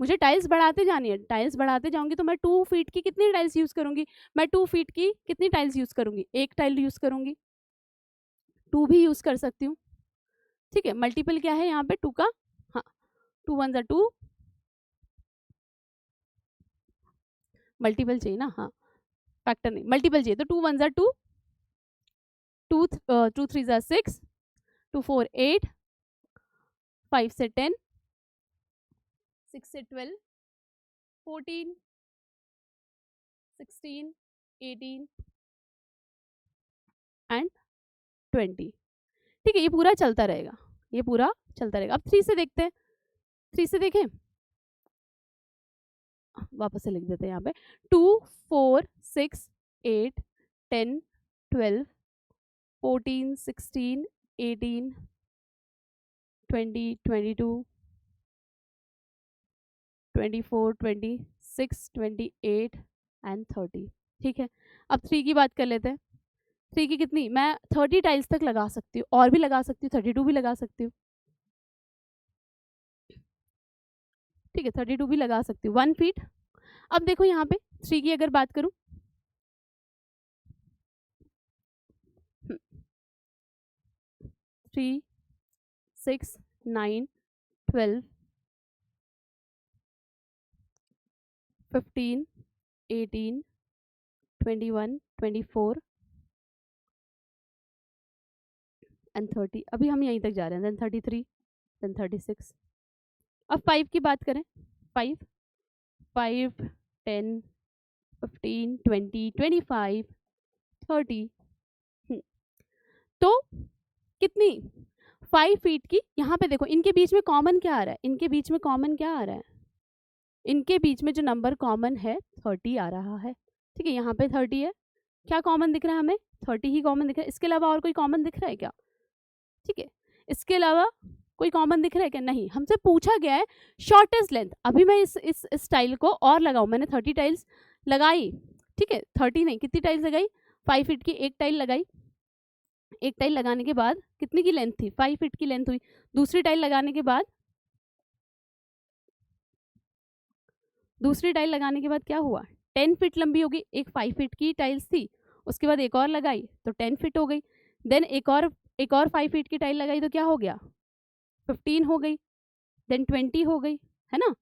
मुझे टाइल्स बढ़ाते जानी है। टाइल्स बढ़ाते जाऊंगी तो मैं 2 फीट की कितनी टाइल्स यूज करूंगी? मैं 2 फीट की कितनी टाइल्स यूज करूंगी? एक टाइल यूज करूंगी, 2 भी यूज कर सकती हूँ। ठीक है, मल्टीपल क्या है यहाँ पे? 2 का, हाँ 2 1 2, मल्टीपल चाहिए ना, हाँ फैक्टर नहीं, मल्टीपल चाहिए। तो 2 1 2, 2 3 6, 2 4 8, 5 से 10, 6 से 12, 14, 16, 18 एंड 20। ठीक है, ये पूरा चलता रहेगा, ये पूरा चलता रहेगा। अब 3 से देखते हैं, 3 से देखें, वापस से लिख देते हैं यहाँ पे 2 4 6 8 10 12 14 16 18 20 22 24 26 28 एंड 30। ठीक है, अब 3 की बात कर लेते हैं। 3 की कितनी? मैं 30 टाइल्स तक लगा सकती हूँ, और भी लगा सकती हूँ, 32 भी लगा सकती हूँ। ठीक है, 32 भी लगा सकती हूँ, 1 फीट। अब देखो यहाँ पे 3 की अगर बात करूँ, 3 6 9 12 15 18 21 24 एंड 30। अभी हम यहीं तक जा रहे हैं, देन 33, देन 36। अब 5 की बात करें, 5 5 10 15 20 25 30। तो कितनी? 5 फीट की। यहाँ पे देखो इनके बीच में कॉमन क्या आ रहा है? इनके बीच में कॉमन क्या आ रहा है? इनके बीच में जो नंबर कॉमन है 30 आ रहा है। ठीक है, यहाँ पे 30 है, क्या कॉमन दिख रहा है हमें? 30 ही कॉमन दिख रहा है। इसके अलावा और कोई कॉमन दिख रहा है क्या? ठीक है, इसके अलावा कोई कॉमन दिख रहा है क्या? नहीं, हमसे पूछा गया है शॉर्टेस्ट लेंथ। अभी मैं इस टाइल को और लगाऊं, मैंने 30 टाइल्स लगाई, ठीक है, 30 नहीं, कितनी टाइल्स लगाई? 5 फीट की एक टाइल लगाई। एक टाइल लगाने के बाद कितनी की लेंथ थी? 5 फीट की लेंथ हुई। दूसरी टाइल लगाने के बाद क्या हुआ? 10 फीट लंबी होगी। एक 5 फीट की टाइल्स थी, उसके बाद एक और लगाई तो 10 फीट हो गई। देन एक और 5 फीट की टाइल लगाई तो क्या हो गया? 15 हो गई। देन 20 हो गई, है ना।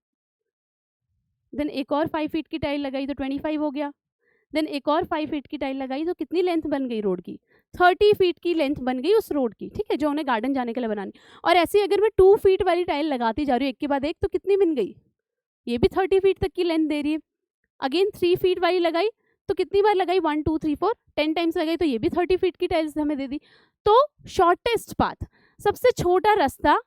देन एक और 5 फीट की टाइल लगाई तो 25 हो गया। देन एक और 5 फीट की टाइल लगाई तो कितनी लेंथ बन गई रोड की? 30 फीट की लेंथ बन गई उस रोड की, ठीक है, जो उन्हें गार्डन जाने के लिए बनानी। और ऐसे अगर मैं 2 फीट वाली टाइल लगाती जा रही हूँ एक के बाद एक, तो कितनी बन गई? ये भी 30 फीट तक की लेंथ दे रही है। अगेन 3 फीट वाली लगाई तो कितनी बार लगाई? 1 2 3 4 10 टाइम्स लगाई तो ये भी 30 फीट की टाइल्स हमें दे दी। तो शॉर्टेस्ट पाथ, सबसे छोटा रास्ता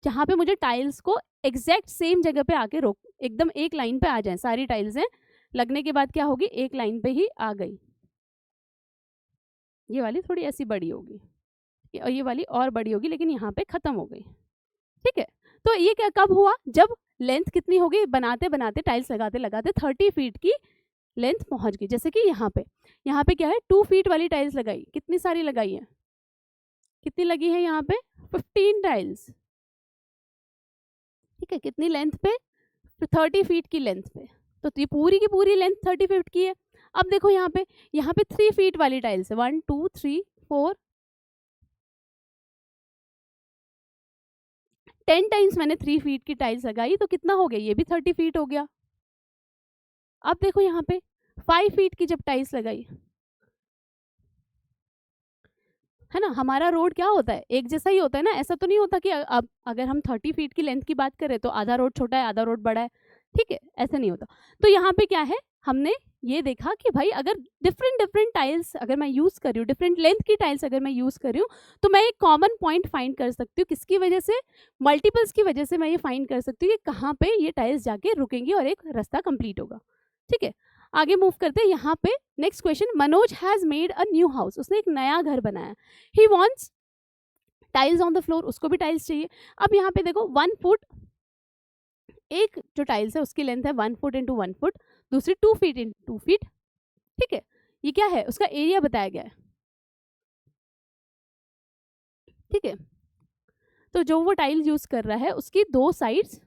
जहाँ पे मुझे टाइल्स को एग्जैक्ट सेम जगह पे आके रोक, एकदम एक लाइन पे आ जाए सारी टाइल्स हैं, लगने के बाद क्या होगी? एक लाइन पे ही आ गई। ये वाली थोड़ी ऐसी बड़ी होगी और ये वाली और बड़ी होगी, लेकिन यहाँ पे खत्म हो गई, ठीक है। तो ये क्या कब हुआ? जब लेंथ कितनी हो गई? बनाते बनाते टाइल्स लगाते लगाते 30 फीट की लेंथ पहुंच गई। जैसे कि यहाँ पे क्या है? 2 फीट वाली टाइल्स लगाई, कितनी सारी लगाई है? कितनी लगी है यहाँ पे? 15 टाइल्स, ठीक है। कितनी लेंथ पे? 30 फीट की लेंथ पे। तो ये पूरी की पूरी लेंथ 30 फीट की है। अब देखो यहाँ पे 3 फीट वाली टाइल्स है, 1 2 3 4 10 टाइम्स मैंने 3 फीट की टाइल्स लगाई तो कितना हो गया? ये भी 30 फीट हो गया। अब देखो यहाँ पे 5 फीट की जब टाइल्स लगाई, है ना, हमारा रोड क्या होता है? एक जैसा ही होता है ना। ऐसा तो नहीं होता कि अब अगर हम 30 फीट की लेंथ की बात करें तो आधा रोड छोटा है आधा रोड बड़ा है, ठीक है, ऐसा नहीं होता। तो यहाँ पे क्या है? हमने ये देखा कि भाई अगर डिफरेंट टाइल्स अगर मैं यूज़ कर रही हूँ, डिफरेंट लेंथ की टाइल्स अगर मैं यूज़ कर रही हूँ, तो मैं एक कॉमन पॉइंट फाइंड कर सकती हूँ। किसकी वजह से? मल्टीपल्स की वजह से मैं ये फाइंड कर सकती हूँ कि कहाँ पे ये टाइल्स जाके रुकेंगी और एक रास्ता कंप्लीट होगा, ठीक है। आगे मूव करते हैं। यहाँ पे next question, Manoj has made a new house, उसने एक नया घर बनाया। He wants tiles on the floor, उसको भी टाइल्स चाहिए। अब यहाँ पे देखो 1 फुट, एक जो टाइल्स है उसकी लेंथ है 1 फुट इंटू 1 फुट, दूसरी 2 फीट इंटू 2 फीट, ठीक है। ये क्या है? उसका एरिया बताया गया है, ठीक है। तो जो वो टाइल यूज कर रहा है उसकी दो साइड्स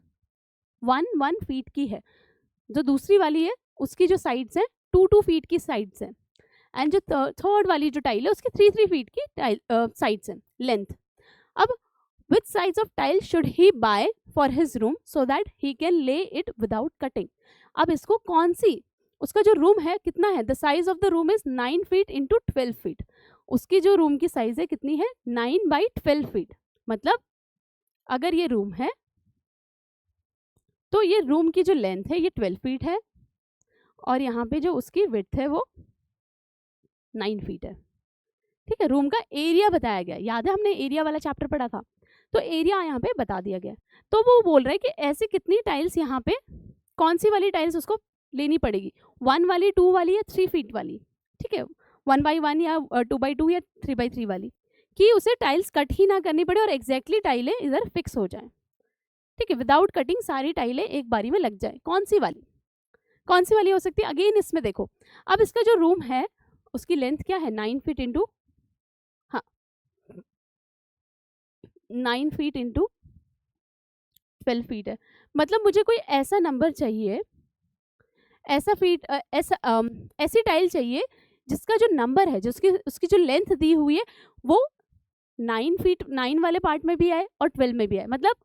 1 फीट की है, जो दूसरी वाली है उसकी जो साइड्स हैं 2 फीट की साइड्स हैं, एंड जो थर्ड वाली जो टाइल है उसकी 3 फीट की टाइल साइड्स हैं, लेंथ। अब which size of tile should he buy for his room so that he can lay it without cutting? अब इसको कौन सी, उसका जो रूम है कितना है? The size of the room is 9 feet into 12 feet. उसकी जो रूम की साइज है कितनी है? 9 बाई 12 फीट। मतलब अगर ये रूम है तो ये रूम की जो लेंथ है ये 12 फीट है और यहाँ पे जो उसकी विड्थ है वो 9 फीट है, ठीक है। रूम का एरिया बताया गया, याद है हमने एरिया वाला चैप्टर पढ़ा था, तो एरिया यहाँ पे बता दिया गया। तो वो बोल रहा है कि ऐसी कितनी टाइल्स यहाँ पे, कौन सी वाली टाइल्स उसको लेनी पड़ेगी? 1 वाली, 2 वाली या 3 फीट वाली, ठीक है, 1 बाई 1 या 2 बाई 2 या 3 बाई 3 वाली, कि उसे टाइल्स कट ही ना करनी पड़े और एग्जैक्टली टाइलें इधर फिक्स हो जाए, ठीक है, विदाउट कटिंग सारी टाइलें एक बारी में लग जाए। कौन सी वाली हो सकती है? अगेन इसमें देखो, अब इसका जो रूम है उसकी लेंथ क्या है? 9 feet into 9 feet into 12 feet है। मतलब मुझे कोई ऐसा नंबर चाहिए, ऐसी टाइल चाहिए जिसका जो नंबर है, जो उसकी जो लेंथ दी हुई है वो 9 फीट 9 वाले पार्ट में भी आए और 12 में भी आए, मतलब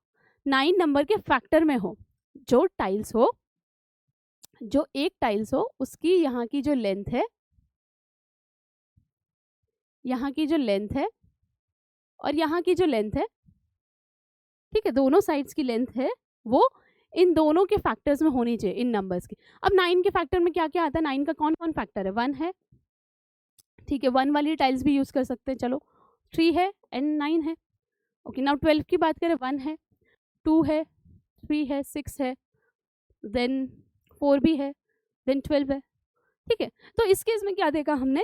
9 नंबर के फैक्टर में हो। जो एक टाइल्स हो उसकी यहाँ की जो लेंथ है, यहाँ की जो लेंथ है और यहाँ की जो लेंथ है, ठीक है, दोनों साइड्स की लेंथ है वो इन दोनों के फैक्टर्स में होनी चाहिए, इन नंबर्स की। अब 9 के फैक्टर में क्या क्या आता है? 9 का कौन कौन फैक्टर है? 1 है, ठीक है, 1 वाली टाइल्स भी यूज कर सकते हैं, चलो 3 है एंड 9 है, ओके। नाउ 12 की बात करें, 1 है, 2 है, 3 है, 6 है, देन 4 भी है, देन 12 है, ठीक है। तो इस केस में क्या देखा हमने?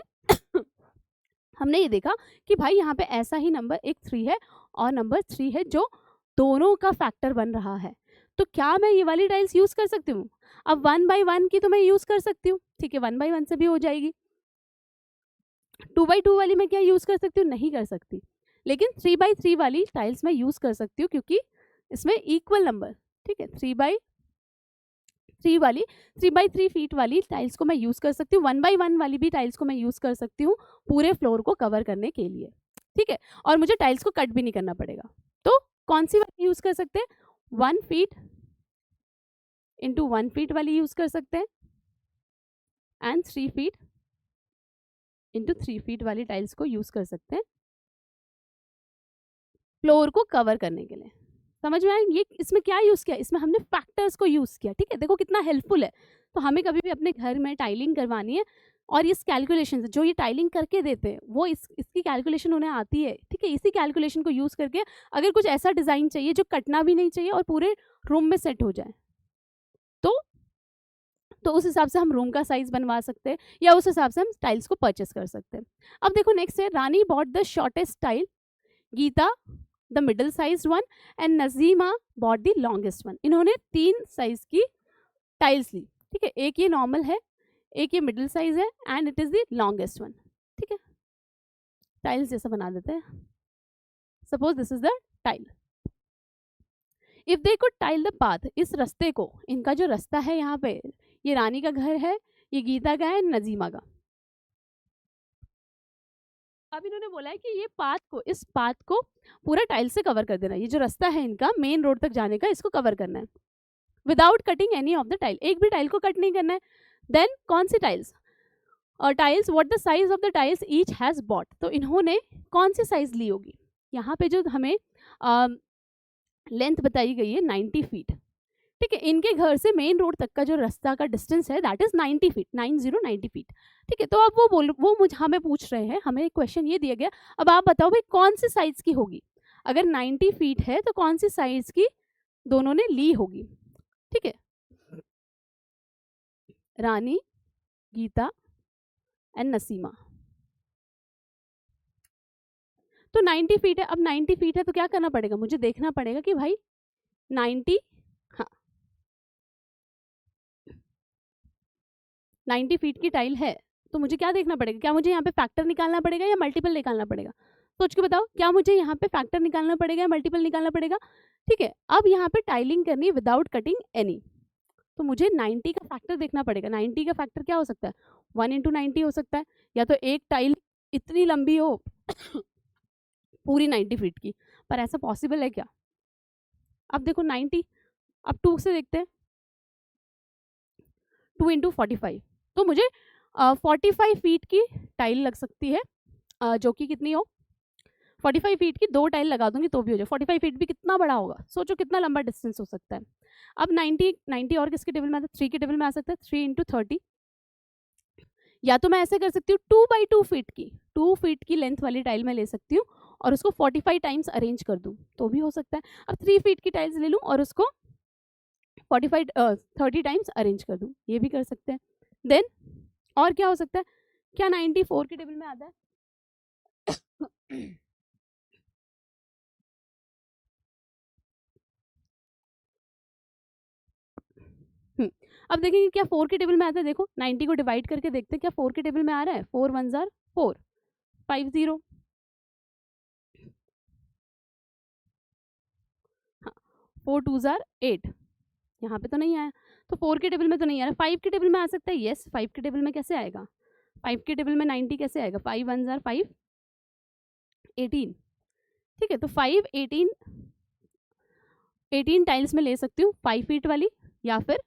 हमने ये देखा कि भाई यहाँ पे ऐसा ही नंबर एक 3 है और नंबर 3 है जो दोनों का फैक्टर बन रहा है, तो क्या मैं ये वाली टाइल्स यूज़ कर सकती हूँ? अब 1/1 की तो मैं यूज़ कर सकती हूँ, ठीक है, 1/1 से भी हो जाएगी। 2/2 वाली मैं क्या यूज़ कर सकती हूँ? नहीं कर सकती। लेकिन 3/3 वाली टाइल्स मैं यूज़ कर सकती हूँ, क्योंकि इसमें इक्वल नंबर, ठीक है, 3/3 वाली 3/3 फीट वाली टाइल्स को मैं यूज़ कर सकती हूँ। 1/1 वाली भी टाइल्स को मैं यूज़ कर सकती हूँ पूरे फ्लोर को कवर करने के लिए, ठीक है, और मुझे टाइल्स को कट भी नहीं करना पड़ेगा। तो कौन सी वाली यूज़ कर सकते हैं? 1 फीट इंटू 1 फीट वाली यूज़ कर सकते हैं, एंड 3 फीट इंटू 3 फीट वाली टाइल्स को यूज़ कर सकते हैं फ्लोर को कवर करने के लिए। समझ में आया? ये इसमें क्या यूज़ किया? इसमें हमने फैक्टर्स को यूज़ किया, ठीक है, देखो कितना हेल्पफुल है। तो हमें कभी भी अपने घर में टाइलिंग करवानी है, और इस कैलकुलेशन से जो ये टाइलिंग करके देते हैं वो इसकी कैलकुलेशन उन्हें आती है, ठीक है, इसी कैलकुलेशन को यूज़ करके अगर कुछ ऐसा डिज़ाइन चाहिए जो कटना भी नहीं चाहिए और पूरे रूम में सेट हो जाए, तो उस हिसाब से हम रूम का साइज बनवा सकते हैं, या उस हिसाब से हम टाइल्स को परचेस कर सकते हैं। अब देखो नेक्स्ट है, Rani bought the shortest tile, Gita the middle size one, and Najima bought the longest one. इन्होंने 3 साइज की टाइल्स ली, ठीक है, एक ये नॉर्मल है, एक ये मिडिल साइज है, and it is the longest one, ठीक है। टाइल्स जैसा बना देते हैं, suppose this is the tile. If they could tile the path, इस रास्ते को, इनका जो रास्ता है यहाँ पे, ये रानी का घर है, ये गीता का है, नजीमा का। अब इन्होंने बोला है कि ये पाथ को, इस पाथ को पूरा टाइल से कवर कर देना, ये जो रास्ता है इनका मेन रोड तक जाने का, इसको कवर करना है without cutting any of the tile, एक भी टाइल को कट नहीं करना है। देन कौन सी टाइल्स? और tiles, what the size of the tiles each has bot, तो इन्होंने कौन सी साइज ली होगी? यहाँ पे जो हमें लेंथ बताई गई है 90 फीट, ठीक है, इनके घर से मेन रोड तक का जो रास्ता का डिस्टेंस है दैट इज 90 फीट, 90 फीट, ठीक है। तो अब वो मुझे हमें पूछ रहे हैं, हमें क्वेश्चन ये दिया गया, अब आप बताओ भाई कौन सी साइज की होगी? अगर 90 फीट है तो कौन सी साइज की दोनों ने ली होगी, ठीक है, रानी, गीता एंड नसीमा। तो 90 फीट है, अब 90 फीट है तो क्या करना पड़ेगा? मुझे देखना पड़ेगा कि भाई 90, हाँ 90 फीट की टाइल है, तो मुझे क्या देखना पड़ेगा? क्या मुझे यहाँ पे फैक्टर निकालना पड़ेगा या मल्टीपल निकालना पड़ेगा? सोच के बताओ, क्या मुझे यहाँ पे फैक्टर निकालना पड़ेगा या मल्टीपल निकालना पड़ेगा? ठीक है, अब यहाँ पे टाइलिंग करनी है विदाउट कटिंग एनी, तो मुझे 90 का फैक्टर देखना पड़ेगा। 90 का फैक्टर क्या हो सकता है? 1 इंटू 90 हो सकता है, या तो एक टाइल इतनी लंबी हो पूरी 90 फीट की, पर ऐसा पॉसिबल है क्या? अब देखो 90, अब 2 से देखते हैं, 2 इंटू 45, तो मुझे 45 फीट की टाइल लग सकती है, जो कि कितनी हो, 45 फीट की 2 टाइल लगा दूंगी तो भी हो जाए। 45 फीट भी कितना बड़ा होगा, सोचो कितना लंबा डिस्टेंस हो सकता है। अब 90 और किसके टेबल में आता है? 3 के टेबल में आ सकता है, 3 इंटू 30, या तो मैं ऐसे कर सकती हूँ 2/2 फीट की, 2 फीट की लेंथ वाली टाइल मैं ले सकती हूँ और उसको 45 टाइम्स अरेंज कर दूँ तो भी हो सकता है। अब 3 फीट की टाइल्स ले लूँ और उसको 30 टाइम्स अरेंज कर दूँ, ये भी कर सकते हैं। देन और क्या हो सकता है? क्या 94 के टेबल में आता है? अब देखेंगे क्या 4 के टेबल में आता है। देखो 90 को डिवाइड करके देखते हैं क्या 4 के टेबल में आ रहा है। 4 1 जार 4, 5 0, हाँ 4 2 जार 8, यहाँ पे तो नहीं आया, तो 4 के टेबल में तो नहीं आ रहा। 5 के टेबल में आ सकता है, यस 5 के टेबल में कैसे आएगा? 5 के टेबल में 90 कैसे आएगा? 5 1 जार 5, 18, ठीक है, तो 5 18 टाइल्स में ले सकती हूँ 5 फीट वाली, या फिर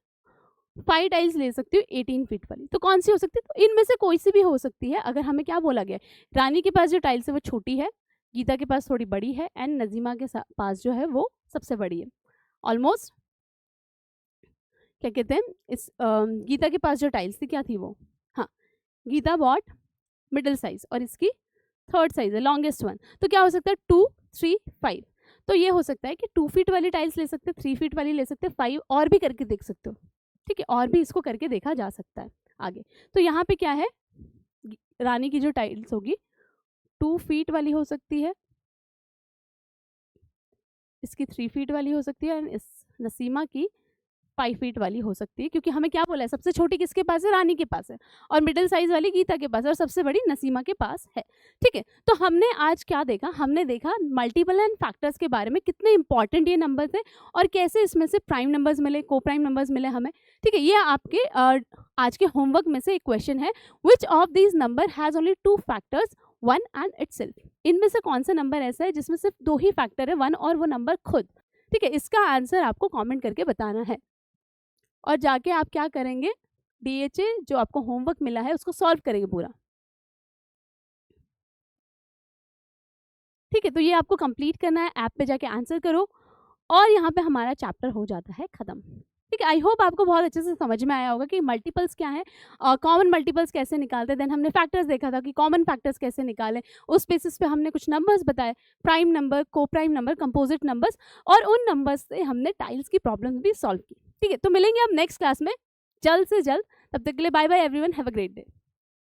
5 टाइल्स ले सकती हूँ 18 फीट वाली। तो कौन सी हो सकती है? तो इनमें से कोई सी भी हो सकती है। अगर हमें क्या बोला गया, रानी के पास जो टाइल्स है वो छोटी है, गीता के पास थोड़ी बड़ी है, एंड नजीमा के पास जो है वो सबसे बड़ी है। ऑलमोस्ट क्या कहते हैं, इस गीता के पास जो टाइल्स थी क्या थी वो, हाँ गीता बॉट मिडिल साइज, और इसकी थर्ड साइज है लॉन्गेस्ट वन। तो क्या हो सकता है? 2 3 5। तो ये हो सकता है कि 2 फीट वाली टाइल्स ले सकते हैं, 3 फीट वाली ले सकते हैं, 5 और भी करके देख सकते हो, ठीक है, और भी इसको करके देखा जा सकता है आगे। तो यहाँ पे क्या है, रानी की जो टाइल्स होगी 2 फीट वाली हो सकती है, इसकी 3 फीट वाली हो सकती है एंड इस नसीमा की 5 फीट वाली हो सकती है, क्योंकि हमें क्या बोला है, सबसे छोटी किसके पास है, रानी के पास है, और मिडिल साइज वाली गीता के पास है, और सबसे बड़ी नसीमा के पास है। ठीक है, तो हमने आज क्या देखा, हमने देखा मल्टीपल एंड फैक्टर्स के बारे में, कितने इंपॉर्टेंट ये नंबर थे और कैसे इसमें से प्राइम नंबर्स मिले, को प्राइम नंबर्स मिले हमें। ठीक है, ये आपके आज के होमवर्क में से एक क्वेश्चन है, which of these number has only 2 factors 1 and itself. इनमें से कौन सा नंबर ऐसा है जिसमें सिर्फ 2 ही फैक्टर है, 1 और वो नंबर खुद। ठीक है, इसका आंसर आपको कॉमेंट करके बताना है, और जाके आप क्या करेंगे, DHA जो आपको होमवर्क मिला है उसको सॉल्व करेंगे पूरा। ठीक है, तो ये आपको कंप्लीट करना है, ऐप पे जाके आंसर करो, और यहाँ पे हमारा चैप्टर हो जाता है खत्म। ठीक है, आई होप आपको बहुत अच्छे से समझ में आया होगा कि मल्टीपल्स क्या है, कॉमन मल्टीपल्स कैसे निकालते हैं। देन हमने फैक्टर्स देखा था कि कॉमन फैक्टर्स कैसे निकालें, उस बेसिस पे हमने कुछ नंबर्स बताए, प्राइम नंबर, को प्राइम नंबर, कंपोजिट नंबर्स, और उन नंबर्स से हमने टाइल्स की प्रॉब्लम्स भी सॉल्व की। ठीक है, तो मिलेंगे अब नेक्स्ट क्लास में जल्द से जल्द, तब तक के लिए bye bye everyone, have a great day.